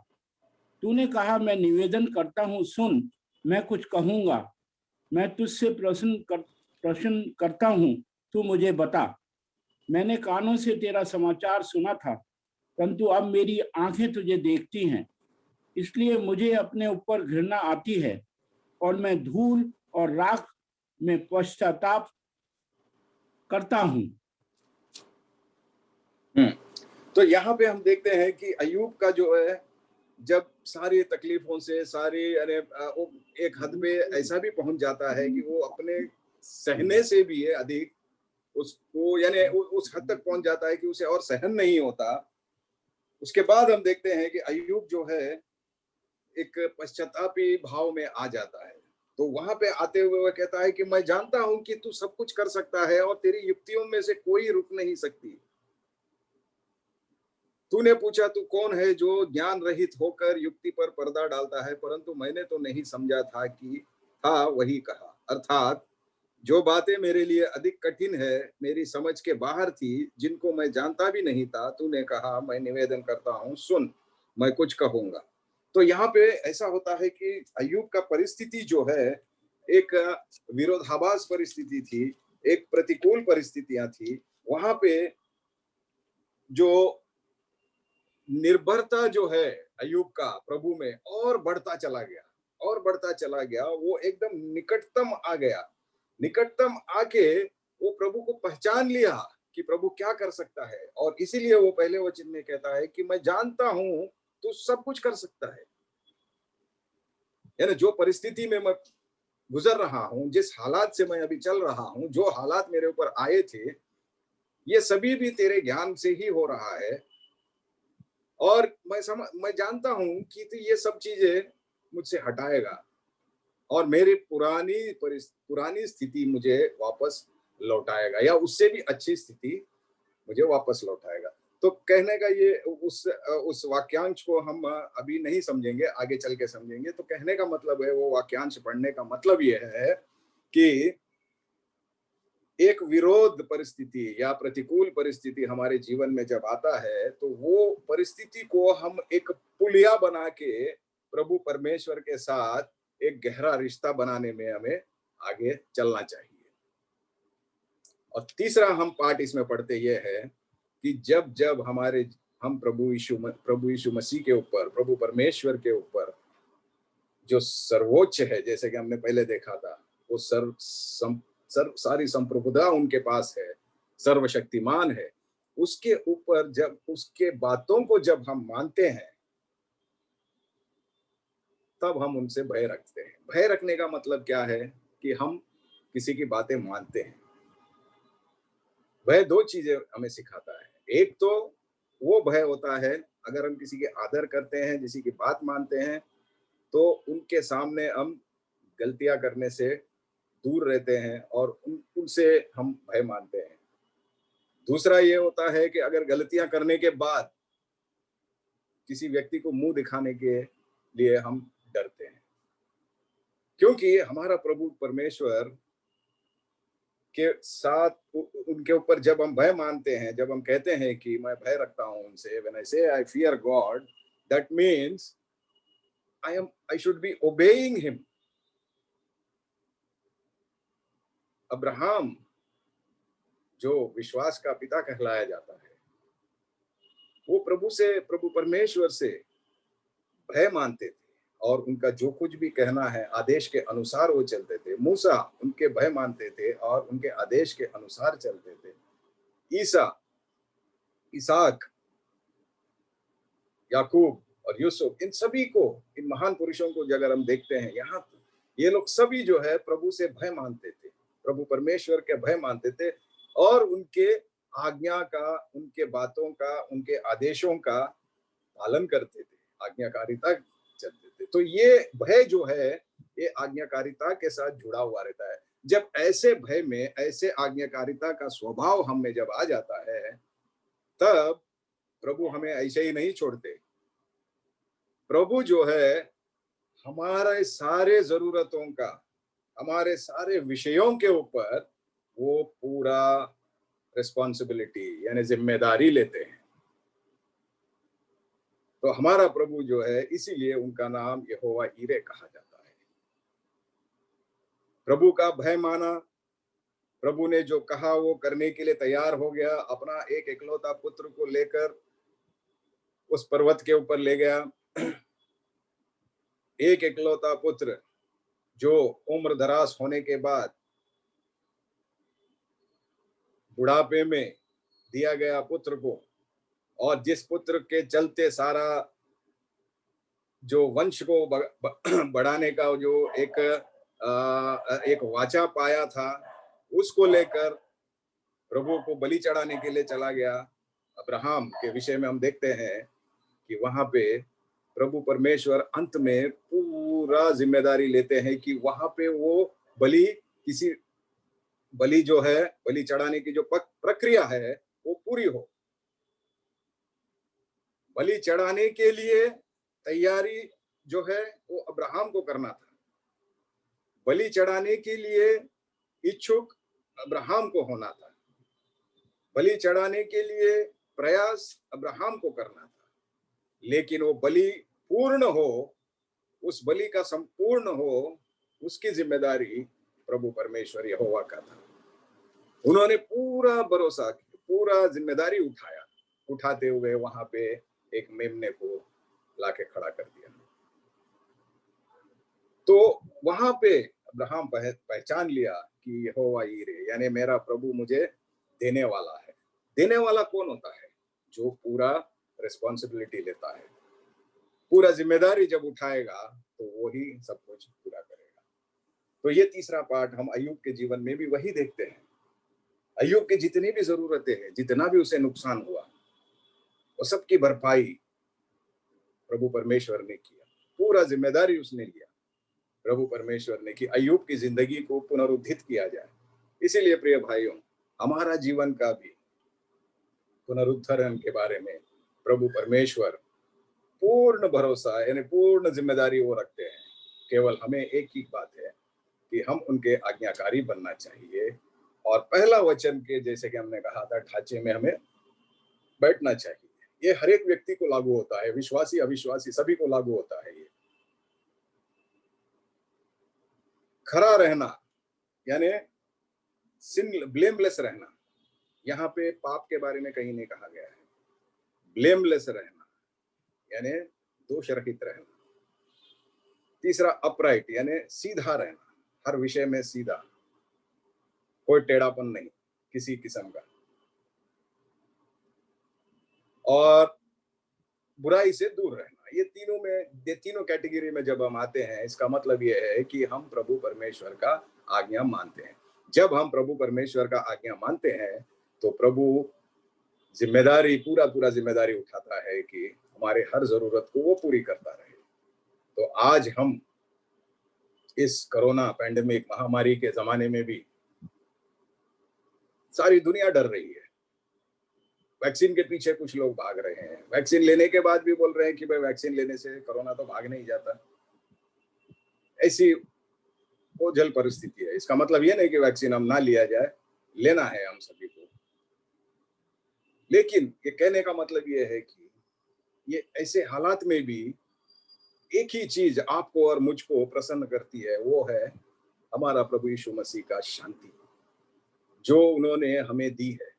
तूने कहा, मैं निवेदन करता हूँ, सुन, मैं कुछ कहूंगा। मैं तुझसे प्रश्न करता हूँ, तू मुझे बता। मैंने कानों से तेरा समाचार सुना था, परंतु अब मेरी आंखें तुझे देखती हैं, इसलिए मुझे अपने ऊपर घृणा आती है और मैं धूल और राख में पश्चाताप करता हूँ। तो यहाँ पे हम देखते हैं कि अय्यूब का जो है, जब सारी तकलीफों से सारी एक हद पे ऐसा भी पहुंच जाता है कि वो अपने सहने से भी है अधिक उसको, यानी उस हद तक पहुंच जाता है कि उसे और सहन नहीं होता। उसके बाद हम देखते हैं कि अय्यूब जो है एक पश्चातापी भाव में आ जाता है। तो वहां पे आते हुए वह कहता है कि मैं जानता हूं कि तू सब कुछ कर सकता है और तेरी युक्तियों में से कोई रुक नहीं सकती। तूने पूछा तू कौन है जो ज्ञान रहित होकर युक्ति पर पर्दा डालता है, परंतु मैंने तो नहीं समझा था कि था वही कहा, अर्थात जो बातें मेरे लिए अधिक कठिन है, मेरी समझ के बाहर थी, जिनको मैं जानता भी नहीं था। तूने कहा, मैं निवेदन करता हूँ, सुन, मैं कुछ कहूंगा। तो यहाँ पे ऐसा होता है कि अय्यूब का परिस्थिति जो है एक विरोधाभास परिस्थिति थी, एक प्रतिकूल परिस्थितियां थी। वहां पे जो निर्भरता जो है अय्यूब का प्रभु में और बढ़ता चला गया, और बढ़ता चला गया। वो एकदम निकटतम आ गया। निकटतम आके वो प्रभु को पहचान लिया कि प्रभु क्या कर सकता है, और इसीलिए वो पहले वचन में कहता है कि मैं जानता हूं तू सब कुछ कर सकता है। यानी जो परिस्थिति में मैं गुजर रहा हूं, जिस हालात से मैं अभी चल रहा हूं, जो हालात मेरे ऊपर आए थे, ये सभी भी तेरे ज्ञान से ही हो रहा है। और मैं जानता हूं कि तू ये सब चीजें मुझसे हटाएगा और मेरी पुरानी स्थिति मुझे वापस लौटाएगा, या उससे भी अच्छी स्थिति मुझे वापस लौटाएगा। तो कहने का ये उस वाक्यांश को हम अभी नहीं समझेंगे, आगे चल के समझेंगे। तो कहने का मतलब है, वो वाक्यांश पढ़ने का मतलब ये है कि एक विरोध परिस्थिति या प्रतिकूल परिस्थिति हमारे जीवन में जब आता है, तो वो परिस्थिति को हम एक पुलिया बना के प्रभु परमेश्वर के साथ एक गहरा रिश्ता बनाने में हमें आगे चलना चाहिए। और तीसरा हम पाठ इसमें पढ़ते ये है कि जब जब हमारे हम प्रभु यीशु मसीह के ऊपर, प्रभु परमेश्वर के ऊपर जो सर्वोच्च है, जैसे कि हमने पहले देखा था, वो सारी संप्रभुता उनके पास है, सर्वशक्तिमान है, उसके ऊपर जब उसके बातों को जब हम मानते हैं तब हम उनसे भय रखते हैं। भय रखने का मतलब क्या है कि हम किसी की बातें मानते हैं। भय दो चीजें हमें सिखाता है। एक तो वो भय होता है अगर हम किसी के आदर करते हैं, किसी की बात मानते हैं, तो उनके सामने हम गलतियां करने से दूर रहते हैं और उनसे हम भय मानते हैं। दूसरा ये होता है कि अगर गलतियां करने के बाद किसी व्यक्ति को मुंह दिखाने के लिए हम डरते हैं, क्योंकि हमारा प्रभु परमेश्वर के साथ उनके ऊपर जब हम भय मानते हैं, जब हम कहते हैं कि मैं भय रखता हूं उनसे, व्हेन आई से I fear God, that means I should be obeying him. Abraham जो विश्वास का पिता कहलाया जाता है, वो प्रभु परमेश्वर से भय मानते थे और उनका जो कुछ भी कहना है आदेश के अनुसार वो चलते थे। मूसा उनके भय मानते थे और उनके आदेश के अनुसार चलते थे। ईसा, इसहाक, याकूब और यूसुफ, इन सभी को, इन महान पुरुषों को अगर हम देखते हैं, यहाँ ये लोग सभी जो है प्रभु से भय मानते थे, प्रभु परमेश्वर के भय मानते थे और उनके आज्ञा का, उनके बातों का, उनके आदेशों का पालन करते थे, आज्ञाकारिता चलते थे। तो ये भय जो है ये आज्ञाकारिता के साथ जुड़ा हुआ रहता है। जब ऐसे भय में, ऐसे आज्ञाकारिता का स्वभाव हम में जब आ जाता है, तब प्रभु हमें ऐसे ही नहीं छोड़ते। प्रभु जो है हमारे सारे जरूरतों का, हमारे सारे विषयों के ऊपर वो पूरा रिस्पॉन्सिबिलिटी यानी जिम्मेदारी लेते हैं। तो हमारा प्रभु जो है, इसीलिए उनका नाम यहोवा ईरे कहा जाता है। प्रभु का भय माना, प्रभु ने जो कहा वो करने के लिए तैयार हो गया। अपना एक इकलौता पुत्र को लेकर उस पर्वत के ऊपर ले गया। एक इकलौता पुत्र जो उम्र दराज होने के बाद बुढ़ापे में दिया गया पुत्र को, और जिस पुत्र के चलते सारा जो वंश को बढ़ाने का जो एक वाचा पाया था, उसको लेकर प्रभु को बलि चढ़ाने के लिए चला गया। अब्राहम के विषय में हम देखते हैं कि वहां पे प्रभु परमेश्वर अंत में पूरा जिम्मेदारी लेते हैं कि वहां पे वो बलि जो है, बलि चढ़ाने की जो प्रक्रिया है वो पूरी हो। बलि चढ़ाने के लिए तैयारी जो है वो अब्राहम को करना था। बलि चढ़ाने के लिए इच्छुक अब्राहम को होना था। बलि चढ़ाने के लिए प्रयास अब्राहम को करना था। लेकिन वो बलि पूर्ण हो, उस बलि का संपूर्ण हो, उसकी जिम्मेदारी प्रभु परमेश्वर यहोवा का था। उन्होंने पूरा भरोसा, पूरा जिम्मेदारी उठाते हुए वहां पे एक मेमने को लाके खड़ा कर दिया। तो वहां पे अब्राहम पहचान लिया कि यहोवा ईरे यानी मेरा प्रभु मुझे देने वाला है। देने वाला कौन होता है? जो पूरा रिस्पॉन्सिबिलिटी लेता है, पूरा जिम्मेदारी जब उठाएगा तो वो ही सब कुछ पूरा करेगा। तो ये तीसरा पार्ट हम अय्यूब के जीवन में भी वही देखते हैं। अय्यूब की जितनी भी जरूरतें हैं, जितना भी उसे नुकसान हुआ, वो सबकी भरपाई प्रभु परमेश्वर ने किया। पूरा जिम्मेदारी उसने लिया, प्रभु परमेश्वर ने, कि अय्यूब की जिंदगी को पुनरुद्धित किया जाए। इसीलिए प्रिय भाइयों, हमारा जीवन का भी पुनरुद्धरण के बारे में प्रभु परमेश्वर पूर्ण भरोसा यानी पूर्ण जिम्मेदारी वो रखते हैं। केवल हमें एक ही बात है कि हम उनके आज्ञाकारी बनना चाहिए और पहला वचन के जैसे कि हमने कहा था ढांचे में हमें बैठना चाहिए। ये हर एक व्यक्ति को लागू होता है, विश्वासी अविश्वासी सभी को लागू होता है। ये खरा रहना यानी ब्लेमलेस रहना। यहाँ पे पाप के बारे में कहीं नहीं कहा गया है। ब्लेमलेस रहना यानी दोष रहित रहना। तीसरा अपराइट यानी सीधा रहना, हर विषय में सीधा, कोई टेढ़ापन नहीं किसी किस्म का। और बुराई से दूर रहना। ये तीनों कैटेगरी में जब हम आते हैं, इसका मतलब ये है कि हम प्रभु परमेश्वर का आज्ञा मानते हैं। जब हम प्रभु परमेश्वर का आज्ञा मानते हैं तो प्रभु जिम्मेदारी पूरा जिम्मेदारी उठाता है कि हमारे हर जरूरत को वो पूरी करता रहे। तो आज हम इस कोरोना पैंडेमिक महामारी के जमाने में भी सारी दुनिया डर रही है। वैक्सीन के पीछे कुछ लोग भाग रहे हैं, वैक्सीन लेने के बाद भी बोल रहे हैं कि भाई वैक्सीन लेने से कोरोना तो भाग नहीं जाता। ऐसी ओझल परिस्थिति है। इसका मतलब ये नहीं कि वैक्सीन हम ना लिया जाए, लेना है हम सभी को। लेकिन ये कहने का मतलब ये है कि ये ऐसे हालात में भी एक ही चीज आपको और मुझको प्रसन्न करती है, वो है हमारा प्रभु यीशु मसीह का शांति जो उन्होंने हमें दी है।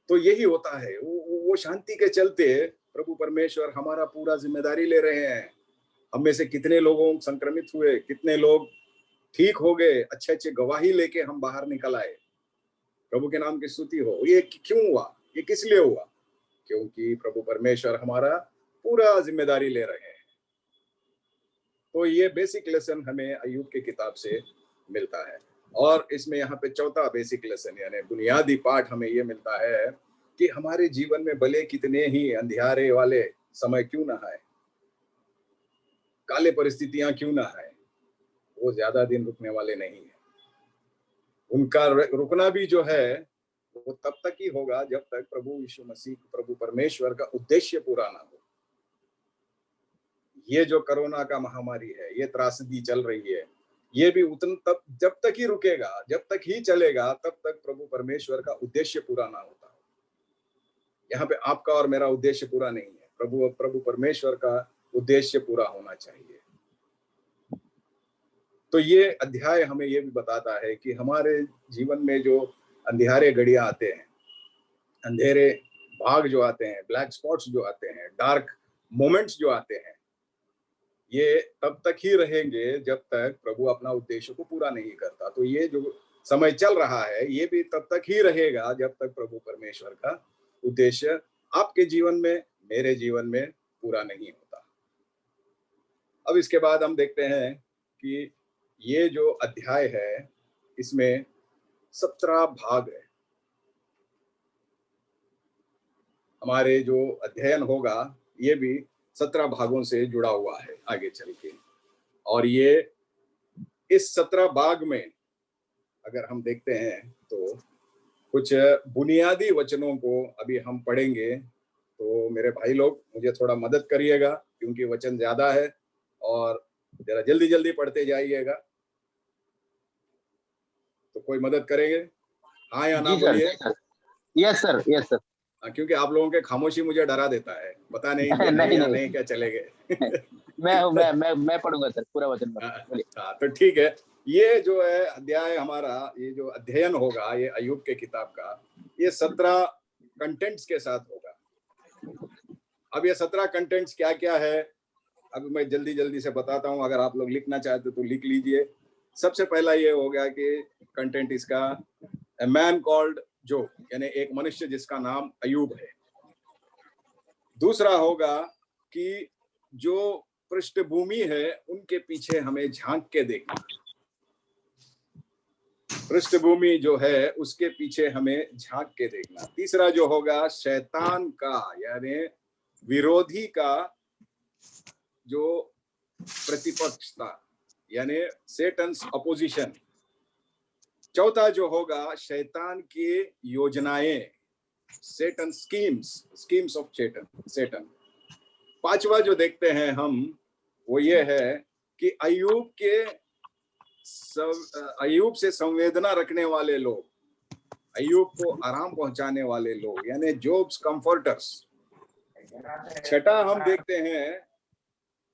तो यही होता है, वो शांति के चलते प्रभु परमेश्वर हमारा पूरा जिम्मेदारी ले रहे हैं। हम में से कितने लोगों संक्रमित हुए, कितने लोग ठीक हो गए, अच्छे अच्छे गवाही लेके हम बाहर निकल आए। प्रभु के नाम की स्तुति हो। ये क्यों हुआ? ये किस लिए हुआ? क्योंकि प्रभु परमेश्वर हमारा पूरा जिम्मेदारी ले रहे हैं। तो ये बेसिक लेसन हमें अय्यूब की किताब से मिलता है। और इसमें यहाँ पे चौथा बेसिक लेसन यानी बुनियादी पाठ हमें ये मिलता है कि हमारे जीवन में भले कितने ही अंधियारे वाले समय क्यों ना आए, काले परिस्थितियां क्यों ना आए, वो ज्यादा दिन रुकने वाले नहीं है। उनका रुकना भी जो है वो तब तक ही होगा जब तक प्रभु यीशु मसीह, प्रभु परमेश्वर का उद्देश्य पूरा ना हो। ये जो कोरोना का महामारी है, ये त्रासदी चल रही है, ये भी तब जब तक ही रुकेगा, जब तक ही चलेगा, तब तक प्रभु परमेश्वर का उद्देश्य पूरा ना होता। यहाँ पे आपका और मेरा उद्देश्य पूरा नहीं है, प्रभु परमेश्वर का उद्देश्य पूरा होना चाहिए। तो ये अध्याय हमें ये भी बताता है कि हमारे जीवन में जो अंधियारे घड़ियां आते हैं, अंधेरे भाग जो आते हैं, ब्लैक स्पॉट्स जो आते हैं, डार्क मोमेंट्स जो आते हैं, ये तब तक ही रहेंगे जब तक प्रभु अपना उद्देश्य को पूरा नहीं करता। तो ये जो समय चल रहा है, ये भी तब तक ही रहेगा जब तक प्रभु परमेश्वर का उद्देश्य आपके जीवन में, मेरे जीवन में पूरा नहीं होता। अब इसके बाद हम देखते हैं कि ये जो अध्याय है, इसमें 17 भाग है। हमारे जो अध्ययन होगा ये भी 17 भागों से जुड़ा हुआ है आगे चल के। और ये इस 17 भाग में अगर हम देखते हैं तो कुछ बुनियादी वचनों को अभी हम पढ़ेंगे। तो मेरे भाई लोग मुझे थोड़ा मदद करिएगा क्योंकि वचन ज्यादा है और जरा जल्दी जल्दी पढ़ते जाइएगा। तो कोई मदद करेंगे? हाँ या ना बोलिए। Yes sir, yes sir. क्योंकि आप लोगों के खामोशी मुझे डरा देता है, पता नहीं कि नहीं, या नहीं क्या चलेंगे। मैं पढ़ूंगा सर पूरा वचन। हाँ, तो ठीक है। ये जो है अध्याय हमारा, ये जो अध्ययन होगा ये अय्यूब के किताब का, ये 17 कंटेंट्स के साथ होगा। अब ये 17 कंटेंट्स क्या क्या है, अब मैं जल्दी जल्दी से बताता हूँ। अगर आप लोग लिखना चाहते तो लिख लीजिए। सबसे पहला ये होगा कि कंटेंट इसका, ए मैन कॉल्ड जोब, यानी एक मनुष्य जिसका नाम अय्यूब है। दूसरा होगा कि जो पृष्ठभूमि है उनके पीछे हमें झांक के देखना। पृष्ठभूमि जो है उसके पीछे हमें झांक के देखना। तीसरा जो होगा शैतान का यानी विरोधी का जो प्रतिपक्षता यानी सेटन्स अपोजिशन। चौथा जो होगा शैतान की योजनाएं, सेटन स्कीम्स ऑफ सेटन। पांचवा जो देखते हैं हम वो ये है कि अय्यूब से संवेदना रखने वाले लोग, अय्यूब को आराम पहुंचाने वाले लोग यानी जॉब्स कंफर्टर्स। छठा हम देखते हैं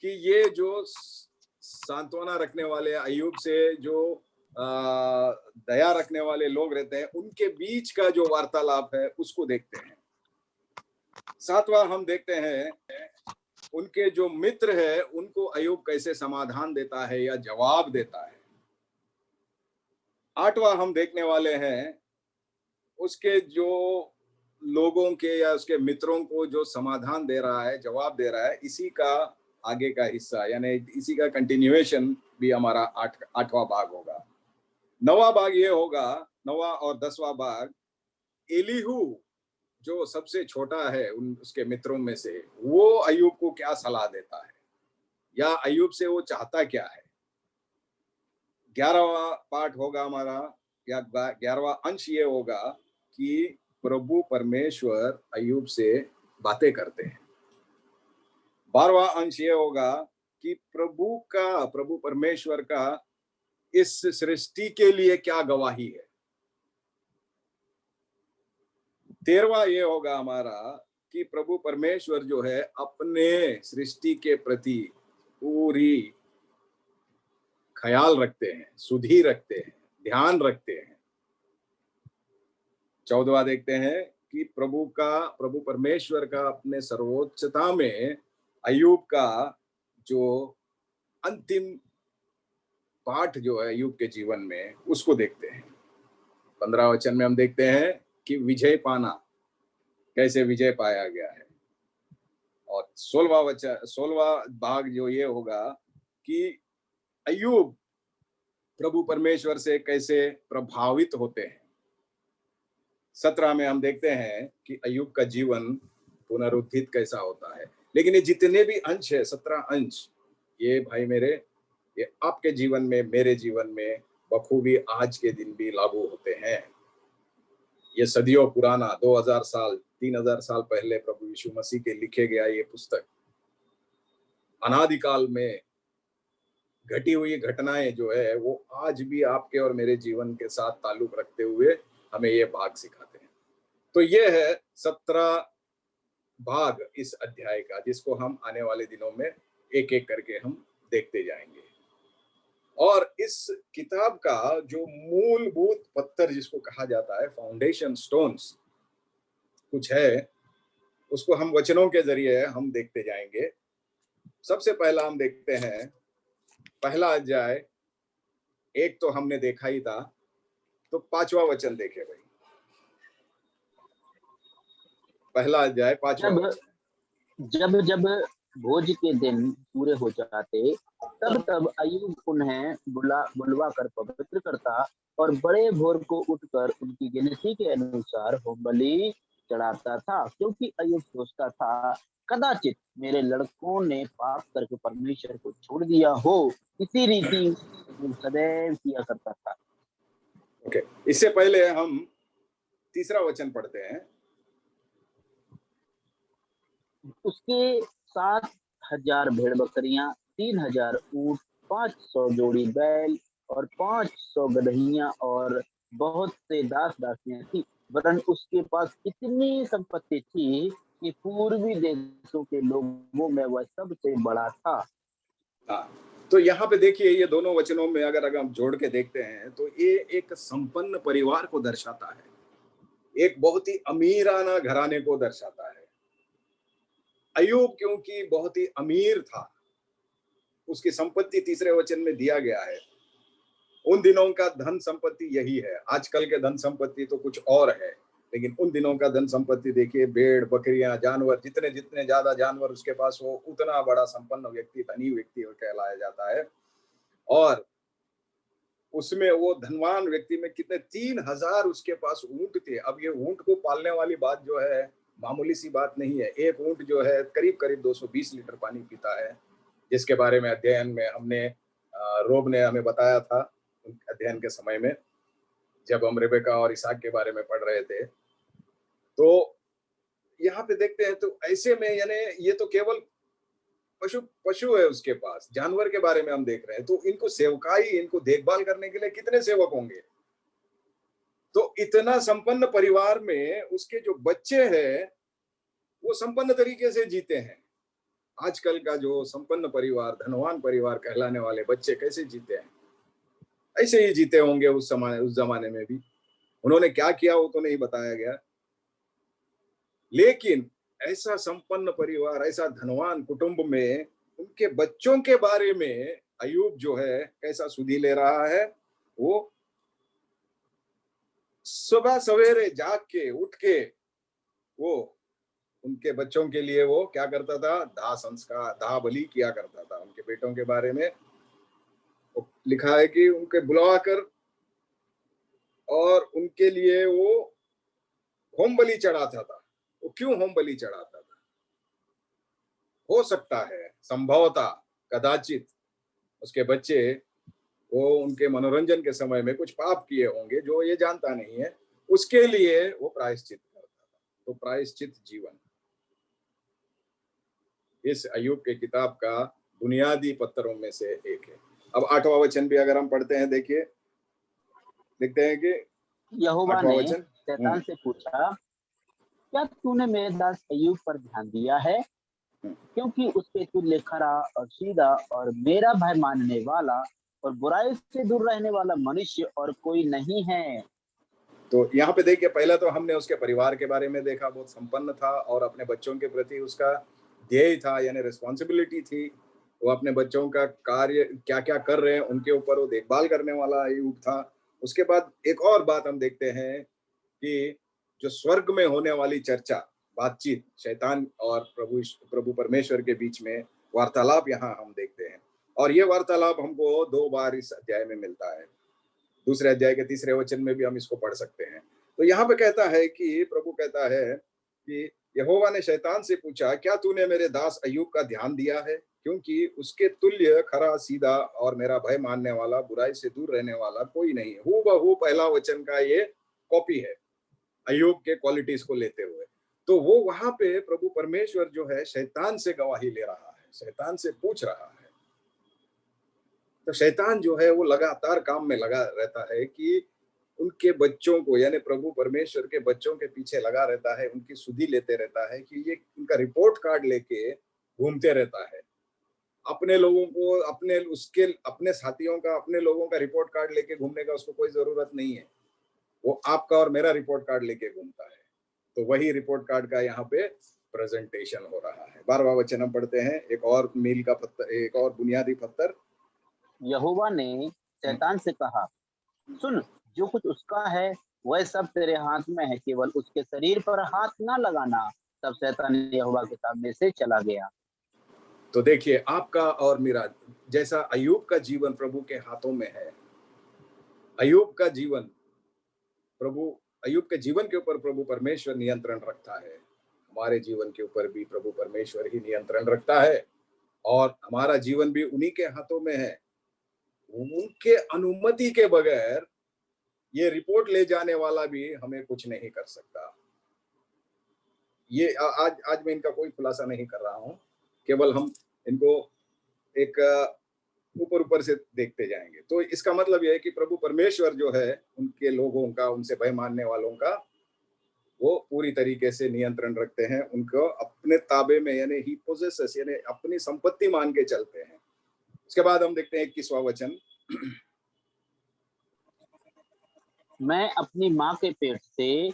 कि ये जो सांत्वना रखने वाले, अय्यूब से जो दया रखने वाले लोग रहते हैं, उनके बीच का जो वार्तालाप है उसको देखते हैं। 7वां हम देखते हैं उनके जो मित्र है उनको अय्यूब कैसे समाधान देता है या जवाब देता है। 8वां हम देखने वाले हैं उसके जो लोगों के या उसके मित्रों को जो समाधान दे रहा है, जवाब दे रहा है, इसी का आगे का हिस्सा यानी इसी का कंटिन्यूएशन भी हमारा 8वां भाग होगा। 9वां भाग ये होगा, 9वां और 10वां भाग, एलीहू जो सबसे छोटा है उसके मित्रों में से, वो अय्यूब को क्या सलाह देता है या अय्यूब से वो चाहता क्या है। 11वां पार्ट होगा हमारा या 11वां अंश ये होगा कि प्रभु परमेश्वर अय्यूब से बातें करते हैं। 12वां अंश ये होगा कि प्रभु परमेश्वर का इस सृष्टि के लिए क्या गवाही है। 13वां ये होगा हमारा कि प्रभु परमेश्वर जो है अपने सृष्टि के प्रति पूरी ख्याल रखते हैं, सुधि रखते हैं, ध्यान रखते हैं। 14वां देखते हैं कि प्रभु परमेश्वर का अपने सर्वोच्चता में अय्यूब का जो अंतिम पाठ जो है अय्यूब के जीवन में उसको देखते हैं। 15 वचन में हम देखते हैं कि विजय पाना, कैसे विजय पाया गया है। और 16वां भाग जो ये होगा कि अय्यूब प्रभु परमेश्वर से कैसे प्रभावित होते हैं। 17 में हम देखते हैं कि अय्यूब का जीवन पुनरुत्थित कैसा होता है। लेकिन ये जितने भी अंश है, 17 अंश, ये भाई मेरे, ये आपके जीवन में, मेरे जीवन में बखूबी आज के दिन भी लागू होते हैं। ये सदियों पुराना 2000 साल 3000 साल पहले प्रभु यीशु मसीह के लिखे गया ये पुस्तक अनादिकाल में घटी हुई घटनाएं जो है वो आज भी आपके और मेरे जीवन के साथ ताल्लुक रखते हुए हमें ये भाग सिखाते हैं। तो ये है 17 भाग इस अध्याय का, जिसको हम आने वाले दिनों में एक एक करके हम देखते जाएंगे। और इस किताब का जो मूलभूत पत्थर जिसको कहा जाता है, फाउंडेशन स्टोन्स कुछ है, उसको हम वचनों के जरिए हम देखते जाएंगे। सबसे पहला हम देखते हैं पहला अध्याय, एक तो हमने देखा ही था, तो 5वां वचन देखे भाई। पहला अध्याय 5वां वचन। जब जब भोज के दिन पूरे हो जाते तब तब अय्यूब उन्हें बुलवा कर पवित्र करता और बड़े भोर को उठकर उनकी गिनती के अनुसार होमबलि चढ़ाता था, क्योंकि अय्यूब सोचता था कदाचित मेरे लड़कों ने पाप करके परमेश्वर को छोड़ दिया हो। इसी रीति अय्यूब सदैव किया करता था। ओके, इससे पहले हम तीसरा वचन पढ़ते हैं। उसके 7,000 भेड़ बकरियां, 3,000 ऊंट, 500 जोड़ी बैल और 500 गदहियां और बहुत से दास दासियां थी। वरन उसके पास इतनी संपत्ति थी कि पूर्वी देशों के लोगों में वह सबसे बड़ा था। हाँ, तो यहाँ पे देखिए, ये दोनों वचनों में अगर हम जोड़ के देखते हैं तो ये एक संपन्न परिवार को दर्शाता है, एक बहुत ही अमीराना घराने को दर्शाता है। अय्यूब क्योंकि बहुत ही अमीर था, उसकी संपत्ति तीसरे वचन में दिया गया है। उन दिनों का धन संपत्ति यही है। आजकल के धन संपत्ति तो कुछ और है, लेकिन उन दिनों का धन संपत्ति देखिए, भेड़ बकरियां, जानवर, जितने जितने ज्यादा जानवर उसके पास हो, उतना बड़ा संपन्न व्यक्ति, धनी व्यक्ति कहलाया जाता है। और उसमें वो धनवान व्यक्ति में कितने 3,000 उसके पास ऊंट थे। अब ये ऊंट को पालने वाली बात जो है मामूली सी बात नहीं है। एक ऊंट जो है करीब करीब 220 लीटर पानी पीता है, जिसके बारे में अध्ययन में हमने रोब ने हमें बताया था अध्ययन के समय में, जब हम रेबेका और इसहाक के बारे में पढ़ रहे थे। तो यहाँ पे देखते हैं तो ऐसे में यानी ये तो केवल पशु है उसके पास, जानवर के बारे में हम देख रहे हैं, तो इनको सेवकाई, इनको देखभाल करने के लिए कितने सेवक होंगे। तो इतना संपन्न परिवार में उसके जो बच्चे हैं वो संपन्न तरीके से जीते हैं। आजकल का जो संपन्न परिवार, धनवान परिवार कहलाने वाले बच्चे कैसे जीते हैं, ऐसे ही जीते होंगे उस जमाने में भी। उन्होंने क्या किया वो तो नहीं बताया गया, लेकिन ऐसा संपन्न परिवार, ऐसा धनवान कुटुंब में उनके बच्चों के बारे में अय्यूब जो है कैसा सुधि ले रहा है। वो सुबह सवेरे जाग के उठ के वो उनके बच्चों के लिए वो क्या करता था, दाह संस्कार, दाह बलि किया करता था। उनके बेटों के बारे में लिखा है कि उनके बुलाकर और उनके लिए वो होम बलि चढ़ाता था। वो क्यों होम बलि चढ़ाता था? हो सकता है संभवतः कदाचित उसके बच्चे वो उनके मनोरंजन के समय में कुछ पाप किए होंगे जो ये जानता नहीं है, उसके लिए वो प्रायश्चित करता था। तो प्रायश्चित जीवन इस अय्यूब के किताब का बुनियादी पत्थरों में से एक है। अब 8वां वचन भी अगर हम पढ़ते हैं, देखिए, लिखते हैं कि यहोवा 8वां ने वचन, शैतान से पूछा, क्या तूने मेरे दास अय्यूब पर ध्यान दिया है? क्योंकि उसके तुल्य खरा और सीधा और मेरा भय मानने वाला और बुराई से दूर रहने वाला मनुष्य और कोई नहीं है। तो यहाँ पे देखिए, पहला तो हमने उसके परिवार के बारे में देखा, बहुत संपन्न था और अपने बच्चों के प्रति उसका ध्येय था, यानी रिस्पॉन्सिबिलिटी थी। वो अपने बच्चों का कार्य क्या क्या कर रहे हैं उनके ऊपर वो देखभाल करने वाला अय्यूब था। उसके बाद एक और बात हम देखते हैं कि जो स्वर्ग में होने वाली चर्चा, बातचीत शैतान और प्रभु परमेश्वर के बीच में वार्तालाप यहाँ हम देखते हैं। और ये वार्तालाप हमको 2 बार इस अध्याय में मिलता है। दूसरे अध्याय के 3रे वचन में भी हम इसको पढ़ सकते हैं। तो यहाँ पे कहता है कि प्रभु कहता है कि यहोवा ने शैतान से पूछा, क्या तूने मेरे दास अय्यूब का ध्यान दिया है? क्योंकि उसके तुल्य खरा, सीधा और मेरा भय मानने वाला, बुराई से दूर रहने वाला कोई नहीं है। हूबहू पहला वचन का ये कॉपी है अय्यूब के क्वालिटीज को लेते हुए। तो वो वहां पे प्रभु परमेश्वर जो है शैतान से गवाही ले रहा है, शैतान से पूछ रहा है। तो शैतान जो है वो लगातार काम में लगा रहता है कि उनके बच्चों को, यानी प्रभु परमेश्वर के बच्चों के पीछे लगा रहता है, उनकी सुधि लेते रहता है कि ये उनका रिपोर्ट कार्ड लेके घूमते रहता है। अपने लोगों को, अपने साथियों का, अपने लोगों का रिपोर्ट कार्ड लेके घूमने का उसको कोई जरूरत नहीं है। वो आपका और मेरा रिपोर्ट कार्ड लेके घूमता है। तो वही रिपोर्ट कार्ड का यहाँ पे प्रेजेंटेशन हो रहा है। 12वां वचन हम पढ़ते हैं, एक और मील का पत्थर, एक और बुनियादी पत्थर। यहोवा ने शैतान से कहा, सुन, जो कुछ उसका है वह सब तेरे हाथ में है, केवल उसके शरीर पर हाथ ना लगाना। तब शैतान यहोवा के सामने से चला गया। तो देखिए, आपका और मेरा जैसा अय्यूब का जीवन प्रभु के हाथों में है, अय्यूब के जीवन के ऊपर प्रभु परमेश्वर नियंत्रण रखता है। हमारे जीवन के ऊपर भी प्रभु परमेश्वर ही नियंत्रण रखता है और हमारा जीवन भी उन्हीं के हाथों में है। उनके अनुमति के बगैर ये रिपोर्ट ले जाने वाला भी हमें कुछ नहीं कर सकता। ये आज मैं इनका कोई खुलासा नहीं कर रहा हूं, केवल हम इनको एक ऊपर से देखते जाएंगे। तो इसका मतलब यह है कि प्रभु परमेश्वर जो है उनके लोगों का, उनसे भय मानने वालों का, वो पूरी तरीके से नियंत्रण रखते हैं, उनको अपने ताबे में, यानी ही पोजेसेस, यानी अपनी संपत्ति मान के चलते हैं। उसके बाद हम देखते हैं 21वां वचन। मैं अपनी माँ के पेट से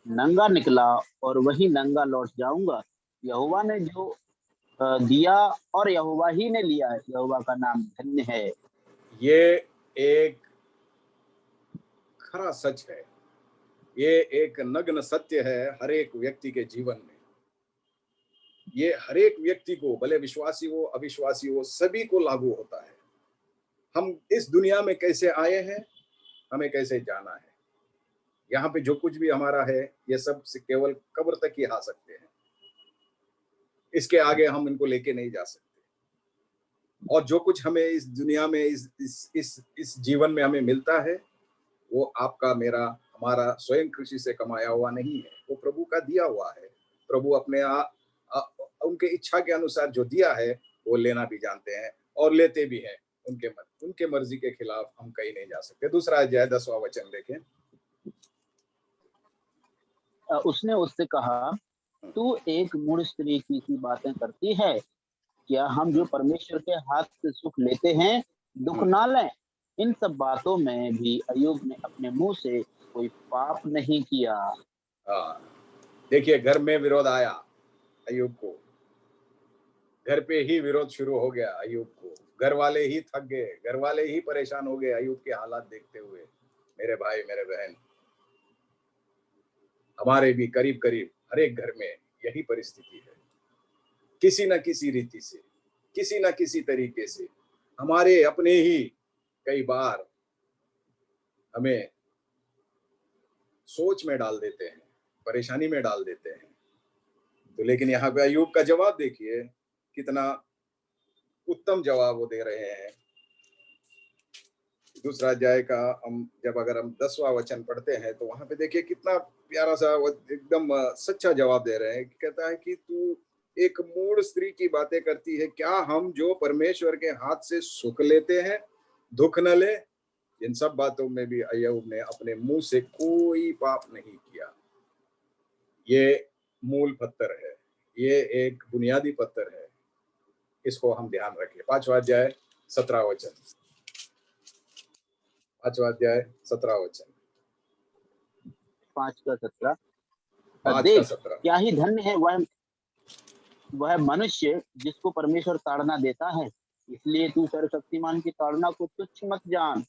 नंगा निकला और वही नंगा लौट जाऊंगा। यहोवा ने जो दिया और यहोवा ही ने लिया है, यहोवा का नाम धन्य है। ये एक खरा सच है, ये एक नग्न सत्य है हर एक व्यक्ति के जीवन में। ये हर एक व्यक्ति को, भले विश्वासी हो अविश्वासी हो, सभी को लागू होता है। हम इस दुनिया में कैसे आए हैं, हमें कैसे जाना है। यहाँ पे जो कुछ भी हमारा है ये सब से केवल कब्र तक ही आ सकते हैं, इसके आगे हम इनको लेके नहीं जा सकते। और जो कुछ हमें इस दुनिया में, इस जीवन में हमें मिलता है, वो आपका, मेरा, हमारा स्वयं कृषि से कमाया हुआ नहीं है, वो प्रभु का दिया हुआ है। प्रभु अपने उनके इच्छा के अनुसार जो दिया है वो लेना भी जानते हैं और लेते भी हैं। उनके मर्जी के खिलाफ हम कहीं नहीं जा सकते। दूसरा अध्याय 10वां वचन देखें। उसने उससे कहा, तू एक मूढ़ स्त्री की सी बातें करती है। क्या हम जो परमेश्वर के हाथ से सुख लेते हैं दुख ना लें? इन सब बातों में भी अय्यूब ने अपने मुंह से कोई पाप नहीं किया। हाँ, देखिए घर में विरोध आया अय्यूब को, घर पे ही विरोध शुरू हो गया अय्यूब को, घर वाले ही थक गए, घर वाले ही परेशान हो गए अय्यूब के हालात देखते हुए। मेरे भाई मेरे बहन, हमारे भी करीब करीब हर एक घर में यही परिस्थिति है। किसी न किसी रीति से, किसी न किसी तरीके से हमारे अपने ही कई बार हमें सोच में डाल देते हैं, परेशानी में डाल देते हैं। तो लेकिन यहाँ पे अय्यूब का जवाब देखिए, कितना उत्तम जवाब वो दे रहे हैं। दूसरा अध्याय का अगर हम 10वां वचन पढ़ते हैं तो वहां पे देखिए कितना प्यारा सा वो एकदम सच्चा जवाब दे रहे हैं। कहता है कि तू एक मूढ़ स्त्री की बातें करती है, क्या हम जो परमेश्वर के हाथ से सुख लेते हैं दुख न ले? इन सब बातों में भी अय्यूब ने अपने मुंह से कोई पाप नहीं किया। ये मूल पत्थर है, ये एक बुनियादी पत्थर है, इसको हम ध्यान रखें। 5वां अध्याय 17 वचन, 5वां अध्याय 17 वचन, 5 का 17। 5 का देख 17। क्या ही धन्य है वह मनुष्य जिसको परमेश्वर ताड़ना देता है, इसलिए तू सर्वशक्तिमान की ताड़ना को तुच्छ मत जान।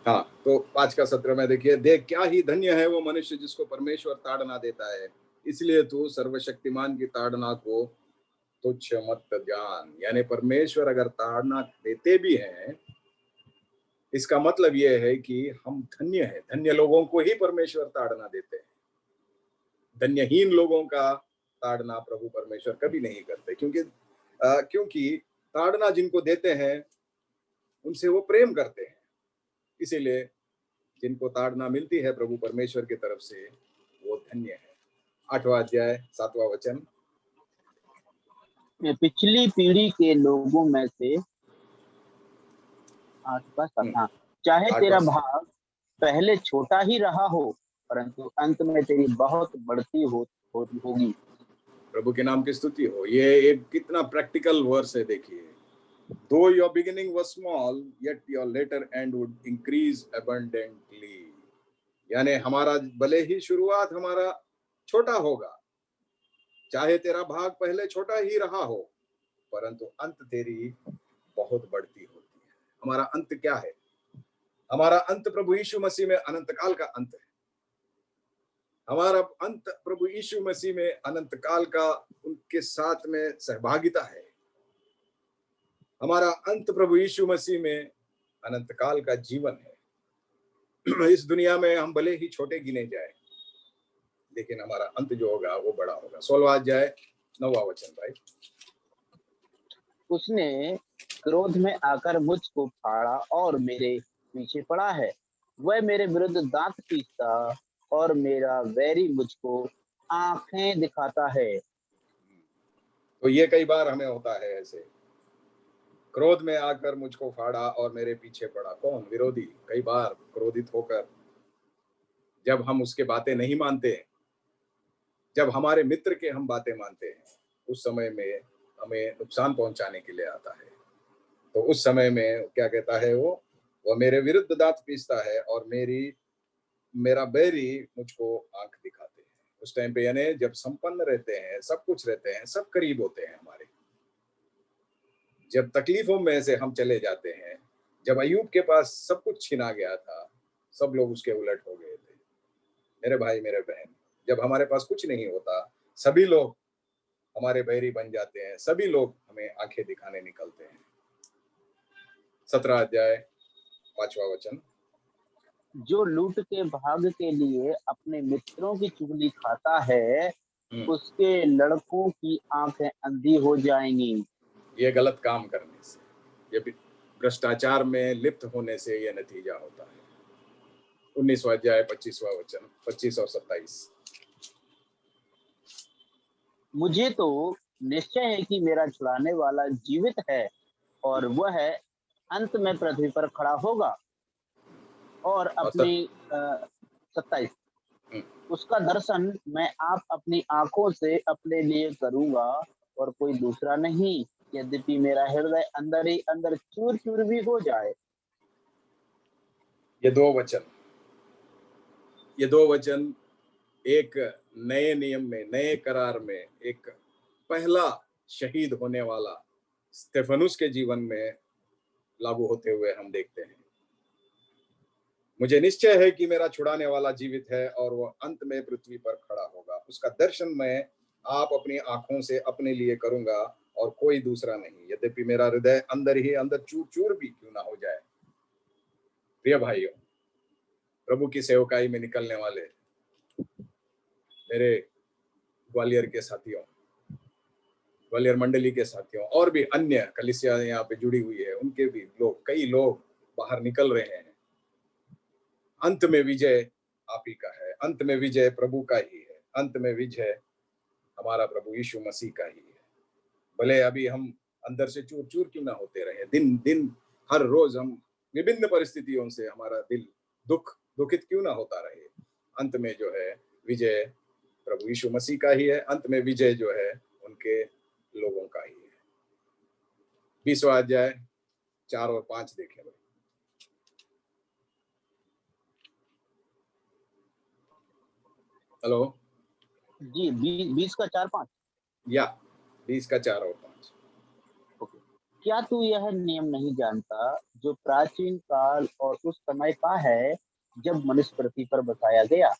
हाँ, तो 5 का 17 में देखिए, देख क्या ही धन्य है वो मनुष्य जिसको परमेश्वर ताड़ना देता है, इसलिए तू सर्वशक्तिमान की ताड़ना को तुच्छ मत जान। यानी परमेश्वर अगर ताड़ना देते भी हैं, इसका मतलब यह है कि हम धन्य हैं। धन्य लोगों को ही परमेश्वर ताड़ना देते हैं, धन्यहीन लोगों का ताड़ना प्रभु परमेश्वर कभी नहीं करते, क्योंकि ताड़ना जिनको देते हैं उनसे वो प्रेम करते हैं। इसीलिए जिनको ताड़ना मिलती है प्रभु परमेश्वर की तरफ से वो धन्य है। 8वां अध्याय 7वां वचन, पिछली पीढ़ी के लोगों में से 8 का 7, चाहे 8 तेरा का 7। भाग पहले छोटा ही रहा हो, परंतु अंत में तेरी बहुत बढ़ती होगी। प्रभु के नाम की स्तुति हो। ये एक कितना प्रैक्टिकल वर्स है। देखिए, though your beginning was small, yet your later end would increase abundantly। यानी हमारा भले ही शुरुआत हमारा छोटा होगा, चाहे तेरा भाग पहले छोटा ही रहा हो, परंतु अंत तेरी बहुत बढ़ती होती है। हमारा अंत क्या है? हमारा अंत प्रभु यीशु मसीह में अनंत काल का अंत है। हमारा अंत प्रभु यीशु मसीह में अनंत काल का उनके साथ में सहभागिता है। हमारा अंत प्रभु यीशु मसीह में अनंत काल का जीवन है। इस दुनिया में हम भले ही छोटे गिने जाए, लेकिन हमारा अंत जो होगा वो बड़ा होगा। 16वां अध्याय 9वां वचन भाई। उसने क्रोध में आकर मुझको फाड़ा और मेरे पीछे पड़ा है। वह मेरे विरुद्ध दांत पीसता और मेरा वैरी मुझको आंखें दिखाता है। तो ये कई बार हमें होता है ऐसे, क्रोध में आकर मुझको फाड़ा और मेरे पीछे पड़ा। कौन? विरोधी। कई बार क्रोधित होकर जब हम उसके बातें नहीं मानते हैं, जब हमारे मित्र के हम बातें मानते हैं, उस समय में हमें नुकसान पहुंचाने के लिए आता है। तो उस समय में क्या कहता है वो मेरे विरुद्ध दांत पीसता है और मेरा बैरी मुझको आंख दिखाते हैं। उस टाइम पे यानी जब संपन्न रहते हैं, सब कुछ रहते हैं, सब करीब होते हैं हमारे, जब तकलीफों में से हम चले जाते हैं, जब अय्यूब के पास सब कुछ छीना गया था, सब लोग उसके उलट हो गए थे। मेरे भाई मेरे बहन, जब हमारे पास कुछ नहीं होता, सभी लोग हमारे बैरी बन जाते हैं, सभी लोग हमें आंखें दिखाने निकलते हैं। 17 अध्याय 5वां वचन, जो लूट के भाग के लिए अपने मित्रों की चुगली खाता है, उसके लड़कों की आंखें अंधी हो जाएंगी। ये गलत काम करने से, ये भ्रष्टाचार में लिप्त होने से ये नतीजा होता है। 19वां अध्याय 25वां वचन, 25 और 27। मुझे तो निश्चय है कि मेरा छुड़ाने वाला जीवित है और वह अंत में पृथ्वी पर खड़ा होगा और अपनी 27, उसका दर्शन मैं आप अपनी आंखों से अपने लिए करूंगा और कोई दूसरा नहीं। यद्यपि मेरा हृदय अंदर ही अंदर चूर चूर भी हो जाए। ये दो वचन एक नए नियम में, नए करार में एक पहला शहीद होने वाला स्तेफनुस के जीवन में लागू होते हुए हम देखते हैं। मुझे निश्चय है कि मेरा छुड़ाने वाला जीवित है और वह अंत में पृथ्वी पर खड़ा होगा। उसका दर्शन मैं आप अपनी आंखों से अपने लिए करूंगा और कोई दूसरा नहीं, यद्यपि मेरा हृदय अंदर ही अंदर चूर चूर भी क्यों ना हो जाए। प्रिय भाइयों, प्रभु की सेवकाई में निकलने वाले मेरे ग्वालियर के साथियों, ग्वालियर मंडली के साथियों और भी अन्य कलीसिया यहाँ पे जुड़ी हुई है, उनके भी कई लोग बाहर निकल रहे हैं। अंत में विजय आप ही का है, अंत में विजय प्रभु का ही है, अंत में विजय हमारा प्रभु यीशु मसीह का ही है। भले अभी हम अंदर से चूर चूर क्यों ना होते रहे, दिन दिन हर रोज हम विभिन्न परिस्थितियों से हमारा दिल दुखित क्यों ना होता रहे, अंत में जो है विजय प्रभु यीशु मसीह का ही है, अंत में विजय जो है उनके लोगों का ही है। 20वां अध्याय 4 और 5 देखें। हेलो जी, 20 का 4-5 या 20 का 4 और 5। ओके। क्या तू यह नियम नहीं जानता जो प्राचीन काल और उस समय का है जब मनुष्य पृथ्वी पर बसाया गया,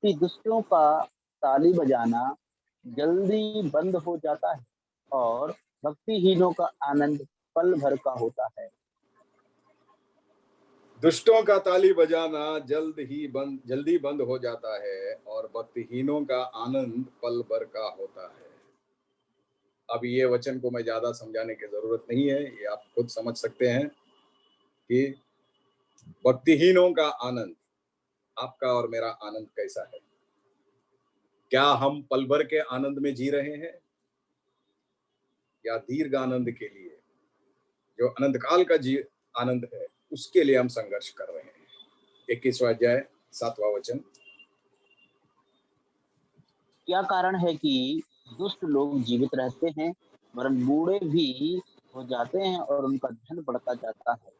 कि दुष्टों का ताली बजाना जल्दी बंद हो जाता है और भक्तिहीनों का आनंद पल भर का होता है। दुष्टों का ताली बजाना जल्दी बंद हो जाता है और भक्तिहीनों का आनंद पल भर का होता है। अब ये वचन को मैं ज्यादा समझाने की जरूरत नहीं है, ये आप खुद समझ सकते हैं कि भक्तिहीनों का आनंद, आपका और मेरा आनंद कैसा है। क्या हम पल भर के आनंद में जी रहे हैं या दीर्घ आनंद के लिए, जो अनंत काल का आनंद है, उसके लिए हम संघर्ष कर रहे हैं। 21वां अध्याय 7वां वचन। क्या कारण है कि दुष्ट लोग जीवित रहते हैं वरन बूढ़े भी हो जाते हैं और उनका धन बढ़ता जाता है।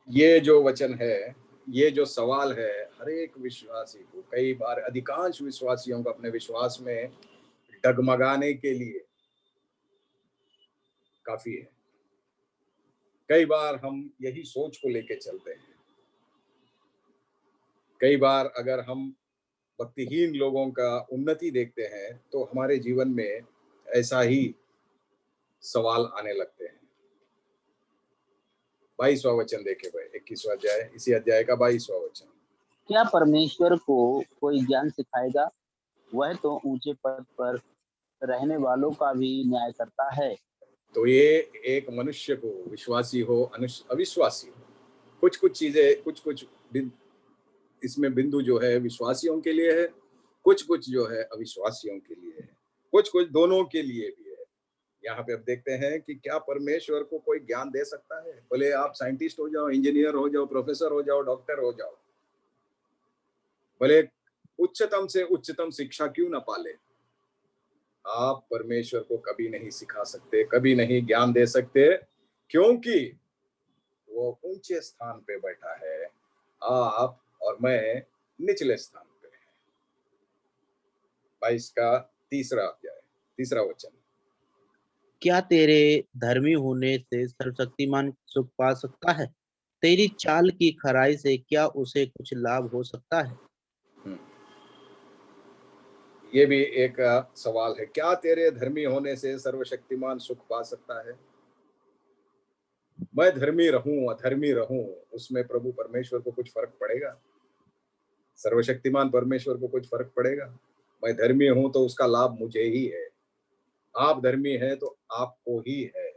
ये जो वचन है, ये जो सवाल है, हर एक विश्वासी को, कई बार अधिकांश विश्वासियों को अपने विश्वास में डगमगाने के लिए काफी है। कई बार हम यही सोच को लेके चलते हैं। कई बार अगर हम भक्तिहीन लोगों का उन्नति देखते हैं तो हमारे जीवन में ऐसा ही सवाल आने लगते हैं। 22वां वचन देखे भाई, 21वां अध्याय, इसी अध्याय का 22वां वचन। क्या परमेश्वर को कोई ज्ञान सिखाएगा? वह तो ऊंचे पद पर रहने वालों का भी न्याय करता है। तो ये एक मनुष्य को, विश्वासी हो अविश्वासी हो, कुछ चीजें, कुछ इसमें बिंदु जो है विश्वासियों के लिए है, कुछ जो है अविश्वासियों के लिए है, कुछ दोनों के लिए भी है। यहाँ पे अब देखते हैं कि क्या परमेश्वर को कोई ज्ञान दे सकता है? भले आप साइंटिस्ट हो जाओ, इंजीनियर हो जाओ, प्रोफेसर हो जाओ, डॉक्टर हो जाओ, भले उच्चतम से उच्चतम शिक्षा क्यों ना पाले, आप परमेश्वर को कभी नहीं सिखा सकते, कभी नहीं ज्ञान दे सकते, क्योंकि वो ऊंचे स्थान पे बैठा है, आप और मैं निचले स्थान पे हैं। 22 का तीसरा वचन। क्या तेरे धर्मी होने से सर्वशक्तिमान सुख पा सकता है? तेरी चाल की खराई से क्या उसे कुछ लाभ हो सकता है? ये भी एक सवाल है। क्या तेरे धर्मी होने से सर्वशक्तिमान सुख पा सकता है? मैं धर्मी रहूं अधर्मी रहूं, उसमें प्रभु परमेश्वर को कुछ फर्क पड़ेगा? सर्वशक्तिमान परमेश्वर को कुछ फर्क पड़ेगा? मैं धर्मी हूं तो उसका लाभ मुझे ही है, आप धर्मी हैं तो आपको ही है।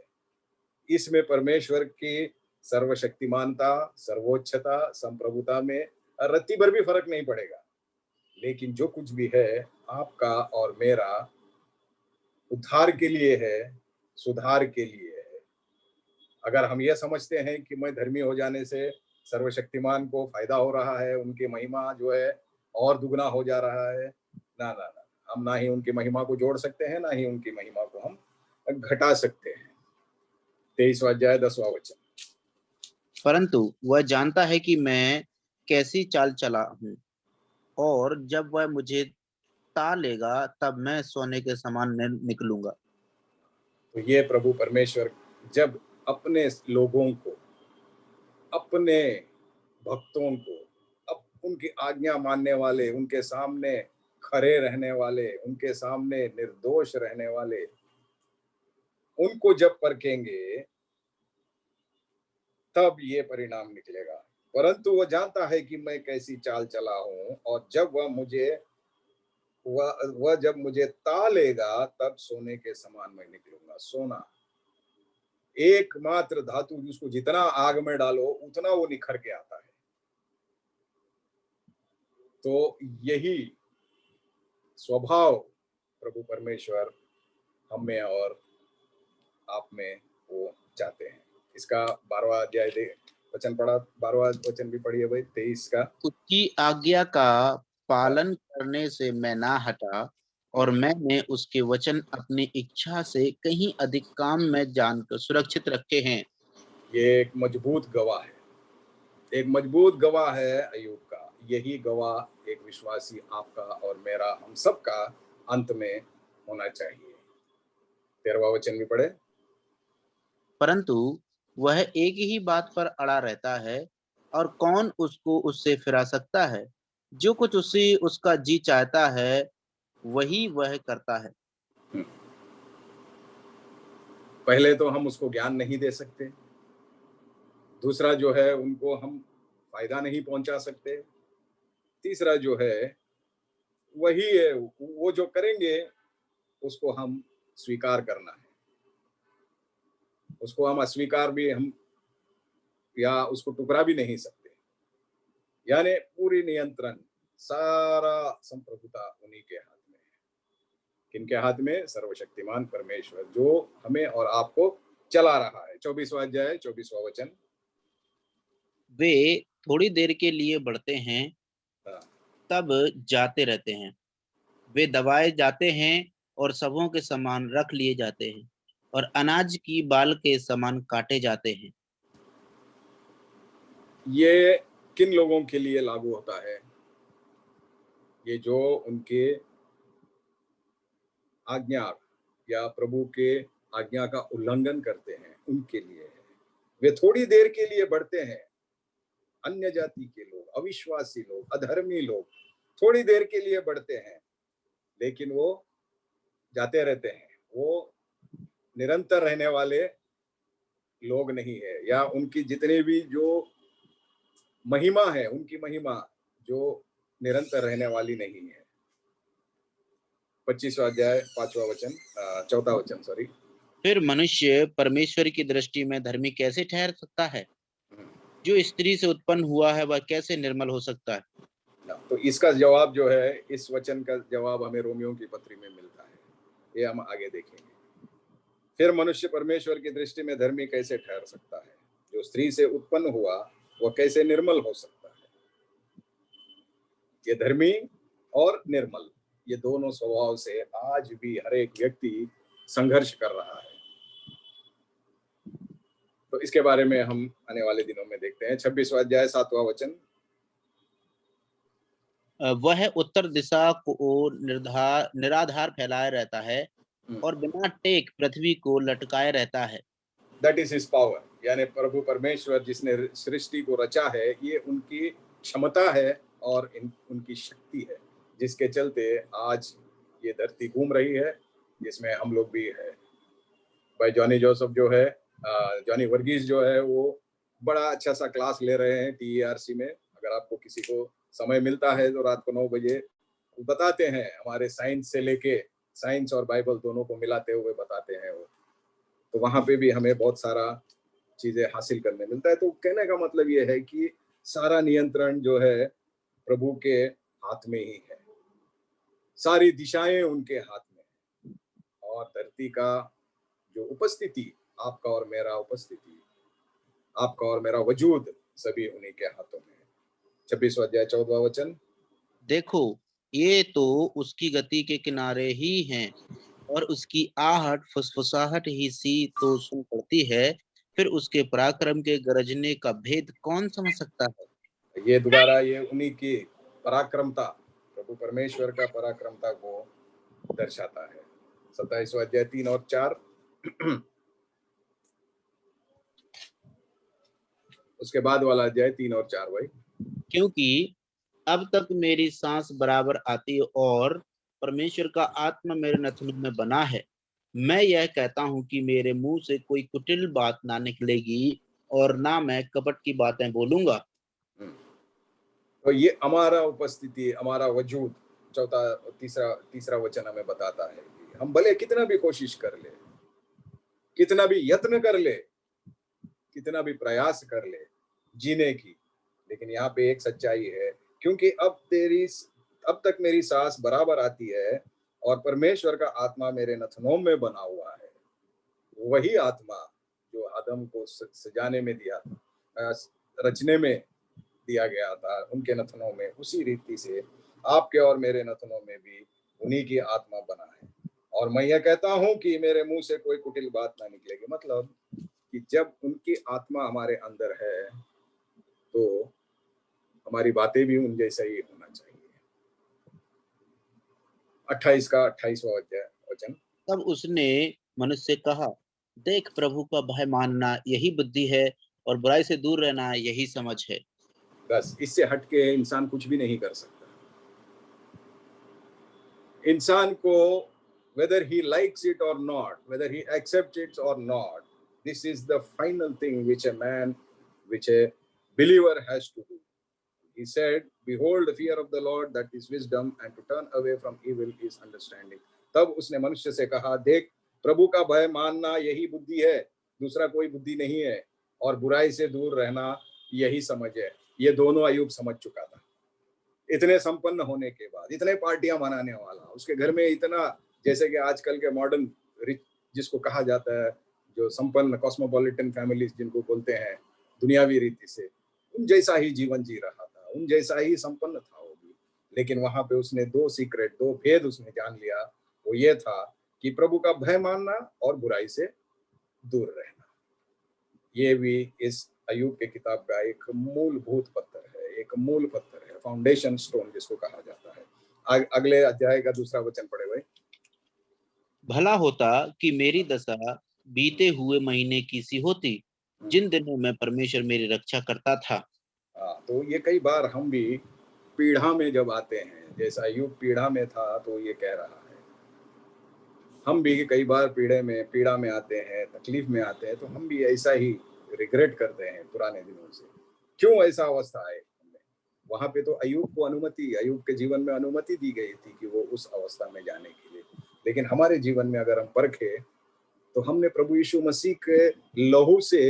इसमें परमेश्वर की सर्वशक्तिमानता, सर्वोच्चता, संप्रभुता में रत्ती भर भी फर्क नहीं पड़ेगा। लेकिन जो कुछ भी है आपका और मेरा उद्धार के लिए है, सुधार के लिए है। अगर हम यह समझते हैं कि मैं धर्मी हो जाने से सर्वशक्तिमान को फायदा हो रहा है, उनकी महिमा जो है और दुगना हो जा रहा है, ना, हम ना ही उनकी महिमा को जोड़ सकते हैं, ना ही उनकी महिमा को हम घटा सकते हैं। 23वां अध्याय 10वां वचन। परंतु वह जानता है कि मैं कैसी चाल चला हूँ, और जब वह मुझे ता लेगा तब मैं सोने के समान निकलूंगा। तो ये प्रभु परमेश्वर जब अपने लोगों को, अपने भक्तों को, अब उनकी आज्ञा मानने वाले, उनके सामने खरे रहने वाले, उनके सामने निर्दोष रहने वाले, उनको जब परखेंगे तब ये परिणाम निकलेगा। परंतु वह जानता है कि मैं कैसी चाल चला हूं, और जब वह जब मुझे ता लेगा तब सोने के समान मैं निकलूंगा। सोना एकमात्र धातु जिसको जितना आग में डालो उतना वो निखर के आता है। तो यही स्वभाव प्रभु परमेश्वर हम में और आप में वो चाहते हैं। इसका 12वां अध्याय वचन पढ़ा, 12वां वचन भी पढ़िए भाई, 23 का। उसकी आज्ञा का पालन करने से मैं ना हटा, और मैंने उसके वचन अपनी इच्छा से कहीं अधिक काम में जानकर सुरक्षित रखे हैं। ये एक मजबूत गवाह है, एक मजबूत गवाह है अय्यूब का। यही गवाह एक विश्वासी आपका और मेरा, हम सबका अंत में होना चाहिए। 13वां वचन भी पढ़े। परंतु वह एक ही बात पर अड़ा रहता है, और कौन उसको उससे फिरा सकता है? जो कुछ उसका जी चाहता है वही वह करता है। पहले तो हम उसको ज्ञान नहीं दे सकते, दूसरा जो है उनको हम फायदा नहीं पहुंचा सकते, तीसरा जो है वही है, वो जो करेंगे उसको हम स्वीकार करना है। उसको हम अस्वीकार भी हम या उसको टुकरा भी नहीं सकते। यानी पूरी नियंत्रण, सारा संप्रभुता उन्हीं के हाथ में है। किनके हाथ में? सर्वशक्तिमान परमेश्वर जो हमें और आपको चला रहा है। 24वां अध्याय 24वां वचन। वे थोड़ी देर के लिए बढ़ते हैं, तब जाते रहते हैं। वे दबाए जाते हैं और सबों के समान रख लिए जाते हैं, और अनाज की बाल के समान काटे जाते हैं। ये किन लोगों के लिए लागू होता है? ये जो उनके आज्ञा या प्रभु के आज्ञा का उल्लंघन करते हैं उनके लिए है। वे थोड़ी देर के लिए बढ़ते हैं। अन्य जाति के लोग, अविश्वासी लोग, अधर्मी लोग थोड़ी देर के लिए बढ़ते हैं, लेकिन वो जाते रहते हैं। वो निरंतर रहने वाले लोग नहीं है, या उनकी जितने भी जो महिमा है, उनकी महिमा जो निरंतर रहने वाली नहीं है। 25वां अध्याय 5वां वचन, 4वां वचन, सॉरी। फिर मनुष्य परमेश्वर की दृष्टि में धर्मी कैसे ठहर सकता है? जो स्त्री से उत्पन्न हुआ है वह कैसे निर्मल हो सकता है? तो इसका जवाब जो है, इस वचन का जवाब हमें रोमियों की पत्री में मिलता है। ये हम आगे देखेंगे। फिर मनुष्य परमेश्वर की दृष्टि में धर्मी कैसे ठहर सकता है? जो स्त्री से उत्पन्न हुआ वह कैसे निर्मल हो सकता है? ये धर्मी और निर्मल, ये दोनों स्वभाव से आज भी हर एक व्यक्ति संघर्ष कर रहा है। तो इसके बारे में हम आने वाले दिनों में देखते हैं। 26वां अध्याय 7वां वचन। वह उत्तर दिशा को निराधार फैलाए रहता है, और बिना टेक पृथ्वी को लटकाए रहता है। दैट इज हिज पावर, यानी प्रभु परमेश्वर जिसने सृष्टि को रचा है, ये उनकी क्षमता है और उनकी शक्ति है, जिसके चलते आज ये धरती घूम रही है, जिसमें हम लोग भी है। भाई जॉनी जोसेफ जो है, जॉनी वर्गीस जो है, वो बड़ा अच्छा सा क्लास ले रहे हैं TERC में। अगर आपको किसी को समय मिलता है तो रात को 9 बजे बताते हैं। हमारे साइंस से लेके, साइंस और बाइबल दोनों को मिलाते हुए बताते हैं वो। तो वहां पे भी हमें बहुत सारा चीजें हासिल करने मिलता है। तो कहने का मतलब ये है कि सारा नियंत्रण जो है प्रभु के हाथ में ही है, सारी दिशाएं उनके हाथ में है, और धरती का जो उपस्थिति, आपका और मेरा उपस्थिति, आपका और मेरा वजूद, सभी उन्हीं के हाथों में है। 26वां अध्याय 14वां वचन। देखो, ये तो उसकी गति के किनारे ही हैं, और उसकी आहट फुसफुसाहट ही सी तो सुन पड़ती है, फिर उसके पराक्रम के गरजने का भेद कौन समझ सकता है। ये दोबारा ये उन्हीं की पराक्रमता, प्रभु परमेश्वर का पराक्रमता को दर्शाता है। 27वां अध्याय 3 और 4 उसके बाद वाला अध्याय 3 और 4 भाई। क्योंकि अब तक मेरी सांस बराबर आती और परमेश्वर का आत्मा मेरे नथनों में बना है, मैं यह कहता हूं कि मेरे मुंह से कोई कुटिल बात ना निकलेगी और ना मैं कपट की बातें बोलूंगा। तो ये हमारा उपस्थिति, हमारा वजूद, तीसरा वचन हमें बताता है कि हम भले कितना भी कोशिश कर ले, कितना भी यत्न कर ले, कितना भी प्रयास कर ले जीने की, लेकिन यहाँ पे एक सच्चाई है, क्योंकि अब तक मेरी सांस बराबर आती है और परमेश्वर का आत्मा मेरे नथनों में बना हुआ है। वही आत्मा जो आदम को सजाने में दिया था, रचने में दिया गया था उनके नथनों में, उसी रीति से आपके और मेरे नथनों में भी उन्हीं की आत्मा बना है। और मैं यह कहता हूं कि मेरे मुंह से कोई कुटिल बात ना निकलेगी, मतलब कि जब उनकी आत्मा हमारे अंदर है तो हमारी बातें भी उन जैसा ही होना चाहिए। 28वां वचन। तब उसने मनुष्य से कहा, देख, प्रभु का भय मानना यही बुद्धि है और बुराई से दूर रहना यही समझ है। बस इससे हटके इंसान कुछ भी नहीं कर सकता। इंसान को whether he likes it or not, whether he accepts it or not, this is the final thing which a believer has to do. He said, behold, the fear of the Lord, that is wisdom, and to turn away from evil is understanding. तब उसने मनुष्य से कहा, देख, प्रभु का भय मानना यही बुद्धि है, दूसरा कोई बुद्धि नहीं है, और बुराई से दूर रहना यही समझ है। ये दोनों अय्यूब समझ चुका था। इतने संपन्न होने के बाद, इतने पार्टियां मनाने वाला, उसके घर में इतना, जैसे कि आजकल के मॉडर्न रिच जिसको कहा जाता है, जो संपन्न कॉस्मोपॉलिटन फैमिलीज जिनको बोलते हैं दुनियावी रीति से, उन जैसा ही जीवन जी रहा था, उन जैसा ही संपन्न था वो भी। लेकिन वहां पे उसने दो भेद उसने जान लिया। वो ये था कि प्रभु का भय मानना और बुराई से दूर रहना। ये भी इस अय्यूब के किताब का एक मूलभूत पत्थर है, एक मूल पत्थर है, फाउंडेशन स्टोन जिसको कहा जाता है। अगले अध्याय का दूसरा वचन पढ़े भाई। भला होता कि मेरी दशा बीते हुए महीने की सी होती, जिन दिनों में परमेश्वर मेरी रक्षा करता था। तो ये कई बार हम भी पीढ़ा में जब आते हैं, जैसा अय्यूब पीढ़ा में था, तो ये कह रहा है हम भी कई बार पीड़ा में आते हैं, तकलीफ में आते हैं, तो हम भी ऐसा ही रिग्रेट करते हैं पुराने दिनों से, क्यों ऐसा अवस्था है। वहां पे तो अय्यूब के जीवन में अनुमति दी गई थी कि वो उस अवस्था में जाने के लिए। लेकिन हमारे जीवन में अगर हम परखे तो हमने प्रभु यीशु मसीह के लहू से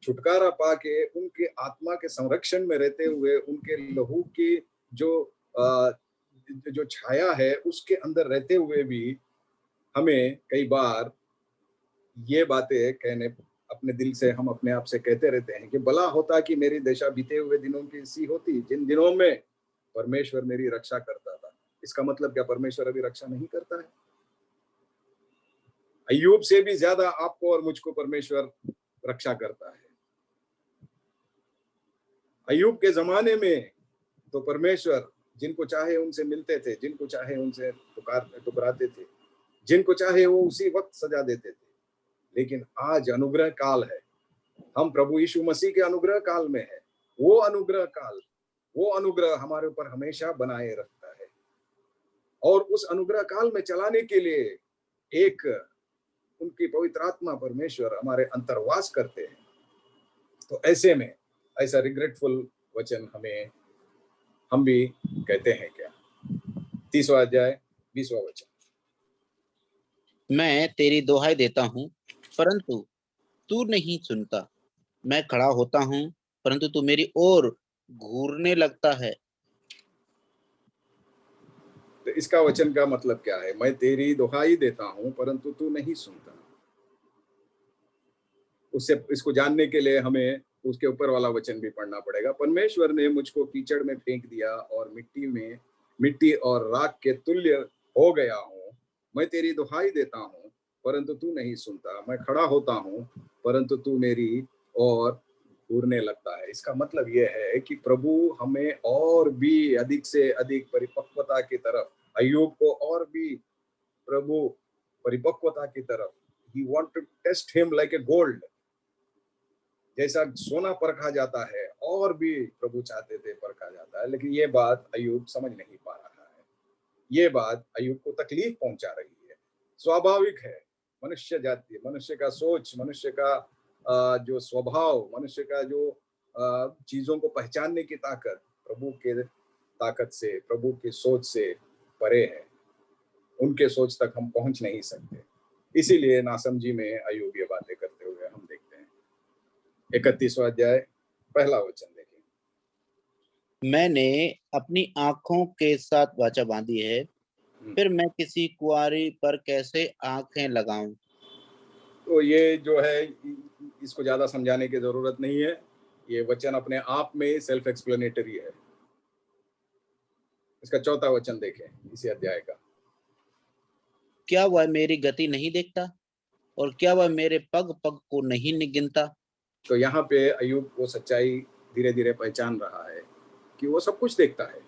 छुटकारा पाके, उनके आत्मा के संरक्षण में रहते हुए, उनके लहू की जो छाया है उसके अंदर रहते हुए भी हमें कई बार ये बातें कहने, अपने दिल से हम अपने आप से कहते रहते हैं कि भला होता कि मेरी दशा बीते हुए दिनों की सी होती, जिन दिनों में परमेश्वर मेरी रक्षा करता था। इसका मतलब क्या परमेश्वर अभी रक्षा नहीं करता है? अय्यूब से भी ज्यादा आपको और मुझको परमेश्वर रक्षा करता है। अय्यूब के जमाने में तो परमेश्वर जिनको चाहे उनसे मिलते थे, जिनको चाहे उनसे टुकराते थे, जिनको चाहे वो उसी वक्त सजा देते थे। लेकिन आज अनुग्रह काल है, हम प्रभु यीशु मसीह के अनुग्रह काल में है। वो अनुग्रह हमारे ऊपर हमेशा बनाए रखता है, और उस अनुग्रह काल में चलाने के लिए एक उनकी पवित्र आत्मा परमेश्वर हमारे अंतर्वास करते हैं। तो ऐसे में ऐसा रिग्रेटफुल वचन हम भी कहते हैं क्या? 30वां अध्याय 20वां वचन। मैं तेरी दुहाई देता हूँ, परंतु तू नहीं सुनता। मैं खड़ा होता हूँ, परंतु तू मेरी ओर घूरने लगता है। तो इसका वचन का मतलब क्या है? मैं तेरी दुहाई देता हूँ परंतु तू नहीं सुनता। उससे इसको जानने के लिए हमें उसके ऊपर वाला वचन भी पढ़ना पड़ेगा। परमेश्वर ने मुझको कीचड़ में फेंक दिया और मिट्टी और राख के तुल्य हो गया हूँ। मैं तेरी दुहाई देता हूँ परंतु तू नहीं सुनता, मैं खड़ा होता हूँ परंतु तू मेरी ओर घूरने लगता है। इसका मतलब यह है कि प्रभु हमें और भी अधिक से अधिक परिपक्वता की तरफ, अय्यूब को और भी प्रभु परिपक्वता की तरफ, he want to test him like a gold, जैसा सोना परखा जाता है और भी प्रभु चाहते थे परखा जाता है। लेकिन ये बात अय्यूब समझ नहीं पा रहा है, ये बात अय्यूब को तकलीफ पहुंचा रही है। स्वाभाविक है, मनुष्य जाति, मनुष्य का सोच, मनुष्य का जो स्वभाव, मनुष्य का जो चीजों को पहचानने की ताकत प्रभु के ताकत से, प्रभु की सोच से परे है। उनके सोच तक हम पहुंच नहीं सकते। इसीलिए नासमझी में अय्यूब ये बातें करते हुए हम देखते हैं। 31वां अध्याय पहला वचन देखिए। मैंने अपनी आंखों के साथ वाचा बांधी है, फिर मैं किसी कुंवारी पर कैसे आंखें लगाऊं। तो ये जो है, इसको ज्यादा समझाने की जरूरत नहीं है। ये वचन अपने आप में सेल्फ एक्सप्लेनेटरी है। इसका 4था वचन देखें इसी अध्याय का। क्या वह मेरी गति नहीं देखता और क्या वह मेरे पग पग को नहीं गिनता। तो यहाँ पे अय्यूब वो सच्चाई धीरे धीरे पहचान रहा है कि वो सब कुछ देखता है।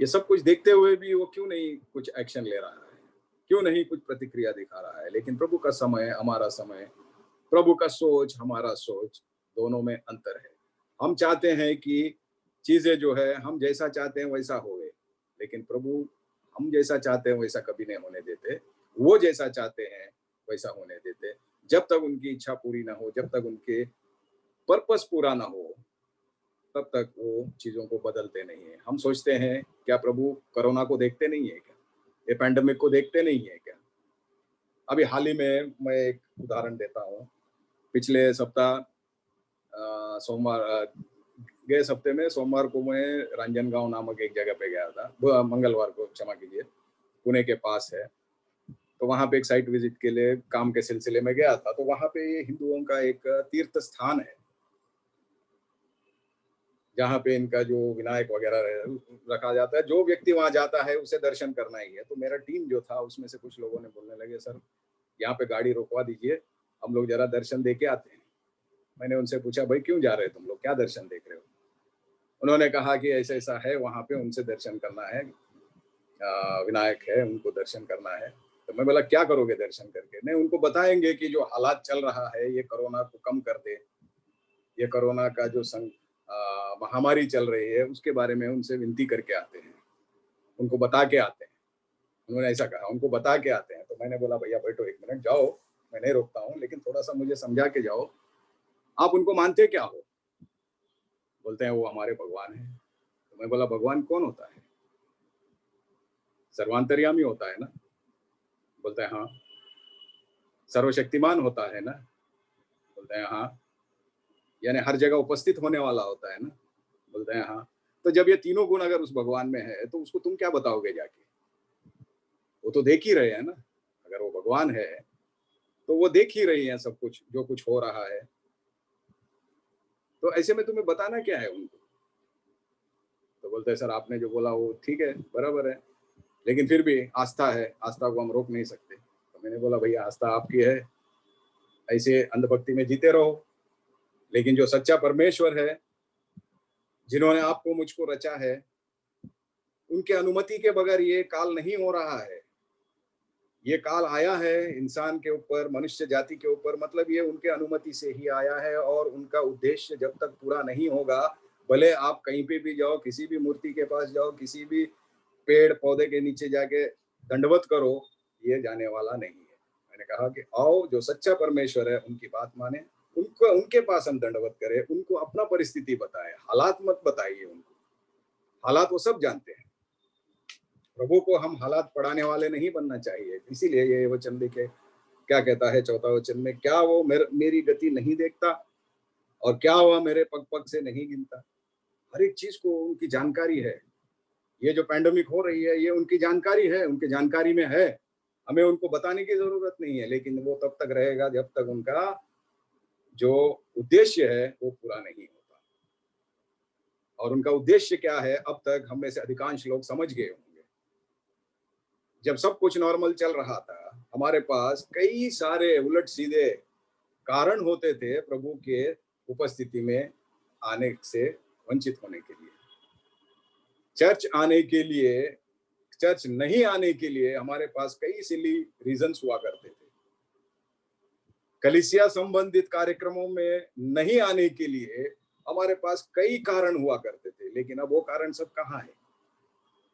ये सब कुछ देखते हुए भी वो क्यों नहीं कुछ एक्शन ले रहा है, क्यों नहीं कुछ प्रतिक्रिया दिखा रहा है। लेकिन प्रभु का समय, हमारा समय, प्रभु का सोच, हमारा सोच, दोनों में अंतर है। हम चाहते हैं कि चीजें जो है हम जैसा चाहते हैं वैसा होवे, लेकिन प्रभु हम जैसा चाहते हैं वैसा कभी नहीं होने देते। वो जैसा चाहते हैं वैसा होने देते। जब तक उनकी इच्छा पूरी ना हो, जब तक उनके पर्पस पूरा ना हो, तब तक वो चीजों को बदलते नहीं है। हम सोचते हैं क्या प्रभु कोरोना को देखते नहीं है क्या, ये पैंडेमिक को देखते नहीं है क्या। अभी हाल ही में मैं एक उदाहरण देता हूँ। पिछले सप्ताह सोमवार, गए हफ्ते में सोमवार को मैं रंजनगांव नामक एक जगह पे गया था, मंगलवार को क्षमा कीजिए, पुणे के पास है। तो वहां पे एक साइट विजिट के लिए काम के सिलसिले में गया था। तो वहां पे हिंदुओं का एक तीर्थ स्थान है जहाँ पे इनका जो विनायक वगैरह रखा जाता है। जो व्यक्ति वहां जाता है उसे दर्शन करना ही है। तो मेरा टीम जो था उसमें से कुछ लोगों ने बोलने लगे, सर यहाँ पे गाड़ी रोकवा दीजिए, हम लोग जरा दर्शन दे के आते हैं। मैंने उनसे पूछा, भाई क्यों जा रहे हो तुम लोग, क्या दर्शन देख रहे हो। उन्होंने कहा कि ऐसा ऐसा है, वहाँ पे उनसे दर्शन करना है, विनायक है, उनको दर्शन करना है। तो मैं बोला क्या करोगे दर्शन करके। नहीं, उनको बताएंगे कि जो हालात चल रहा है ये कोरोना को कम कर दे, ये कोरोना का जो महामारी चल रही है उसके बारे में उनसे विनती करके आते हैं, उनको बता के आते हैं। उन्होंने ऐसा कहा, उनको बता के आते हैं। तो मैंने बोला भैया बैठो एक मिनट, जाओ, मैं नहीं रोकता हूँ, लेकिन थोड़ा सा मुझे समझा के जाओ, आप उनको मानते क्या हो। बोलते हैं वो हमारे भगवान है। तो मैं बोला भगवान कौन होता है, सर्वांतर्यामी होता है ना। बोलते हैं हाँ। सर्वशक्तिमान होता है ना। बोलते हैं हाँ। यानी हर जगह उपस्थित होने वाला होता है ना। बोलते हैं हाँ। तो जब ये तीनों गुण अगर उस भगवान में है तो उसको तुम क्या बताओगे जाके, वो तो देख ही रहे हैं ना। अगर वो भगवान है तो वो देख ही रही है सब कुछ जो कुछ हो रहा है। तो ऐसे में तुम्हें बताना क्या है उनको। तो बोलते हैं सर आपने जो बोला वो ठीक है, बराबर है, लेकिन फिर भी आस्था है, आस्था को हम रोक नहीं सकते। तो मैंने बोला भैया आस्था आपकी है, ऐसे अंधभक्ति में जीते रहो, लेकिन जो सच्चा परमेश्वर है, जिन्होंने आपको मुझको रचा है, उनके अनुमति के बगैर ये काल नहीं हो रहा है। ये काल आया है इंसान के ऊपर, मनुष्य जाति के ऊपर, मतलब ये उनके अनुमति से ही आया है। और उनका उद्देश्य जब तक पूरा नहीं होगा, भले आप कहीं पे भी जाओ, किसी भी मूर्ति के पास जाओ, किसी भी पेड़ पौधे के नीचे जाके दंडवत करो, ये जाने वाला नहीं है। मैंने कहा कि आओ जो सच्चा परमेश्वर है उनकी बात माने, उनको उनके पास हम दंडवत करें, उनको अपना परिस्थिति बताए, हालात मत बताइए उनको, हालात वो सब जानते हैं। प्रभु को हम हालात पढ़ाने वाले नहीं बनना चाहिए। इसीलिए ये वचन देखे क्या कहता है 4था वचन में, क्या वो मेरी गति नहीं देखता और क्या वह मेरे पग पग से नहीं गिनता। हर एक चीज को उनकी जानकारी है। ये जो पैंडेमिक हो रही है ये उनकी जानकारी है, उनकी जानकारी में है, हमें उनको बताने की जरूरत नहीं है। लेकिन वो तब तक रहेगा जब तक उनका जो उद्देश्य है वो पूरा नहीं होता। और उनका उद्देश्य क्या है अब तक हम में से अधिकांश लोग समझ गए होंगे। जब सब कुछ नॉर्मल चल रहा था, हमारे पास कई सारे उलट सीधे कारण होते थे प्रभु के उपस्थिति में आने से वंचित होने के लिए। चर्च आने के लिए, चर्च नहीं आने के लिए हमारे पास कई सिली रीजंस हुआ करते थे। कलीसिया संबंधित कार्यक्रमों में नहीं आने के लिए हमारे पास कई कारण हुआ करते थे, लेकिन अब वो कारण सब कहाँ है?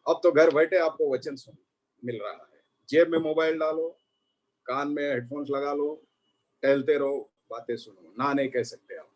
अब तो घर बैठे आपको वचन सुन मिल रहा है। जेब में मोबाइल डालो, कान में हेडफोन्स लगा लो, टहलते रहो, बातें सुनो, ना नहीं कह सकते आप।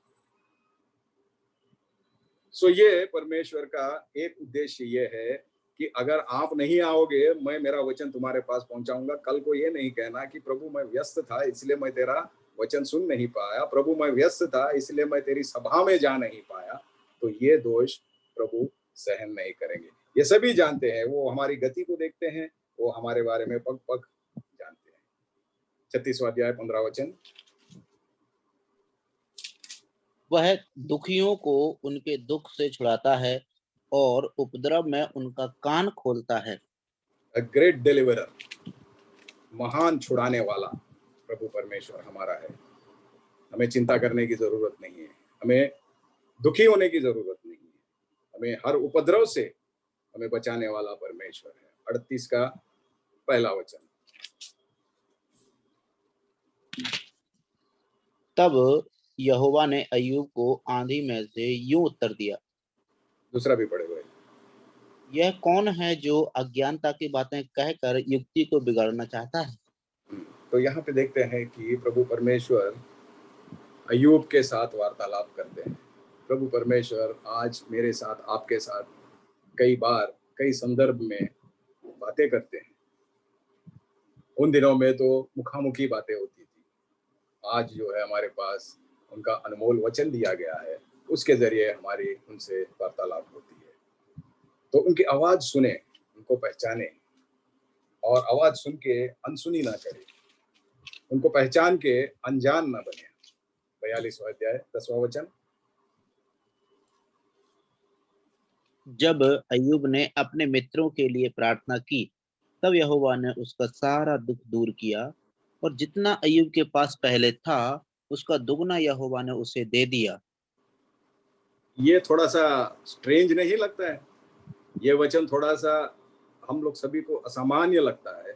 सो ये परमेश्वर का एक उद्देश्य ये है कि अगर आप नहीं आओगे, मैं मेरा वचन तुम्हारे पास पहुंचाऊंगा। कल को ये नहीं कहना कि प्रभु मैं व्यस्त था इसलिए मैं तेरा वचन सुन नहीं पाया, प्रभु मैं व्यस्त था इसलिए मैं तेरी सभा में जा नहीं पाया। तो ये दोष प्रभु सहन नहीं करेंगे। ये सभी जानते हैं, वो हमारी गति को देखते हैं, वो हमारे बारे में पग पग जानते हैं। 36वां अध्याय 15 वचन। वह दुखियों को उनके दुख से छुड़ाता है और उपद्रव में उनका कान खोलता है। अ ग्रेट डिलीवरर, महान छुड़ाने वाला प्रभु परमेश्वर हमारा है। हमें चिंता करने की जरूरत नहीं है, हमें दुखी होने की जरूरत नहीं है, हमें हर उपद्रव से हमें बचाने वाला परमेश्वर है। 38 का पहला वचन। तब यहोवा ने अय्यूब को आंधी में से यूं उत्तर दिया। दूसरा भी पढ़े हुए। यह कौन है जो अज्ञानता की बातें कहकर युक्ति को बिगाड़ना चाहता है? तो यहाँ पे देखते हैं कि प्रभु परमेश्वर अय्यूब के साथ वार्तालाप करते हैं। प्रभु परमेश्वर आज मेरे साथ, आपके साथ कई बार कई संदर्भ में बातें करते हैं। उन दिनों में तो मुखामुखी बातें होती थी, आज जो है हमारे पास उनका अनमोल वचन दिया गया है, उसके जरिए हमारी उनसे वार्तालाप होती है। तो उनकी आवाज सुने, उनको पहचाने और आवाज सुन के अनसुनी ना करे, उनको पहचान के अनजान ना बने। 42वां अध्याय 10वां वचन। जब अय्यूब ने अपने मित्रों के लिए प्रार्थना की, तब यहोवा ने उसका सारा दुख दूर किया और जितना अय्यूब के पास पहले था उसका दुगना यहोवा ने उसे दे दिया। ये थोड़ा सा स्ट्रेंज नहीं लगता है? ये वचन थोड़ा सा हम लोग सभी को असामान्य लगता है,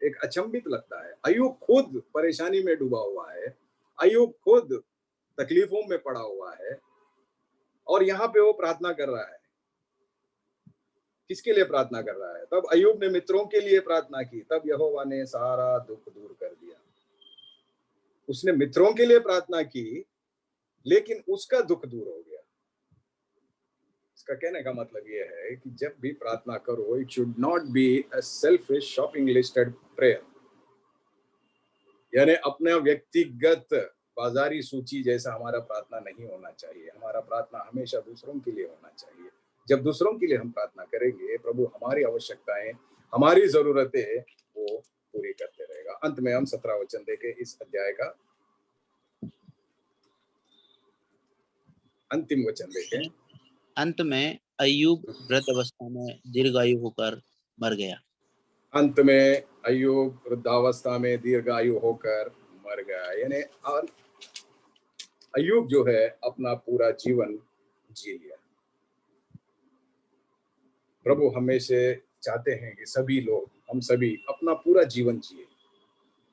एक अचंभित लगता है। अय्यूब खुद परेशानी में डूबा हुआ है, अय्यूब खुद तकलीफों में पड़ा हुआ है और यहाँ पे वो प्रार्थना कर रहा है। किसके लिए प्रार्थना कर रहा है? तब अय्यूब ने मित्रों के लिए प्रार्थना की, तब यहोवा ने सारा दुख दूर कर दिया। उसने मित्रों के लिए प्रार्थना की, लेकिन उसका दुख दूर हो गया। इसका कहने का मतलब ये है कि जब भी प्रार्थना करो, it should not be a selfish shopping listed prayer, यानी अपना व्यक्तिगत बाजारी सूची जैसा हमारा प्रार्थना नहीं होना चाहिए। हमारा प्रार्थना हमेशा दूसरों के लिए होना चाहिए। जब दूसरों के लिए हम प्रार्थना करेंगे, प्रभु हमारी आवश्यकताएं, हमारी जरूरतें वो पूरी करते रहेगा। अंत में हम 17 वचन देके इस अध्याय का अंतिम वचन देखें। अंत में अय्यूब वृद्धावस्था में दीर्घायु होकर मर गया। अंत में अय्यूब वृद्धावस्था में दीर्घायु होकर मर गया, यानी अय्यूब जो है अपना पूरा जीवन जी लिया। प्रभु हमेशा चाहते हैं कि सभी लोग, हम सभी अपना पूरा जीवन जिए।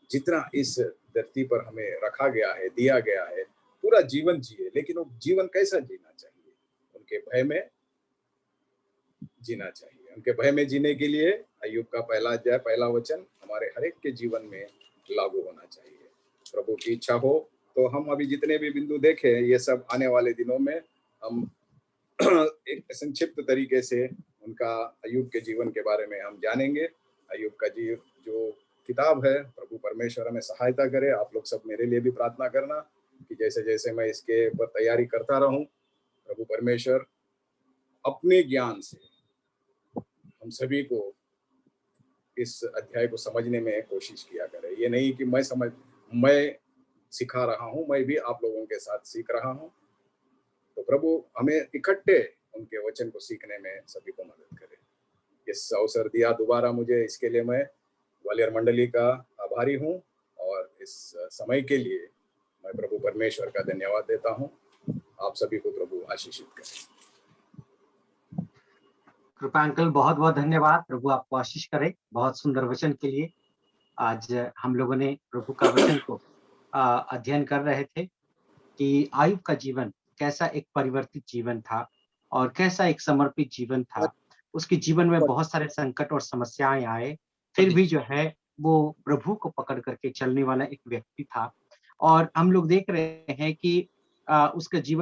जितना इस धरती पर हमें रखा गया है, दिया गया है, पूरा जीवन जिए। लेकिन वो जीवन कैसा जीना चाहिए? उनके भय में जीना चाहिए। उनके भय में जीने के लिए अय्यूब का पहला अध्याय पहला वचन हमारे हर एक के जीवन में लागू होना चाहिए। प्रभु की इच्छा हो तो हम अभी जितने भी बिंदु देखे, ये सब आने वाले दिनों में हम एक संक्षिप्त तरीके से उनका अय्यूब के जीवन के बारे में हम जानेंगे। अय्यूब का जो किताब है, प्रभु परमेश्वर हमें सहायता करे। आप लोग सब मेरे लिए भी प्रार्थना करना कि जैसे जैसे मैं इसके ऊपर तैयारी करता रहूं, प्रभु परमेश्वर अपने ज्ञान से हम सभी को इस अध्याय को समझने में कोशिश किया करे। ये नहीं कि मैं सिखा रहा हूं, मैं भी आप लोगों के साथ सीख रहा हूं। तो प्रभु हमें इकट्ठे उनके वचन को सीखने में सभी को मदद करे। इस अवसर दिया दोबारा मुझे, इसके लिए मैं ग्वालियर मंडली का आभारी हूँ और इस समय के लिए मैं प्रभु परमेश्वर का धन्यवाद देता हूँ। आप सभी को प्रभु आशीषित करे। कृपा अंकल, बहुत बहुत धन्यवाद। प्रभु आपको आशीष करे बहुत सुंदर वचन के लिए। आज हम लोगों ने प्रभु का वचन को अध्ययन कर रहे थे कि आयुब का जीवन कैसा एक परिवर्तित जीवन था और कैसा एक समर्पित जीवन था। उसके जीवन में बहुत सारे संकट और समस्याएं आए, फिर भी जो है वो प्रभु को पकड़ करके चलने वाला एक व्यक्ति था। और हम लोग देख रहे हैं कि उसका जीवन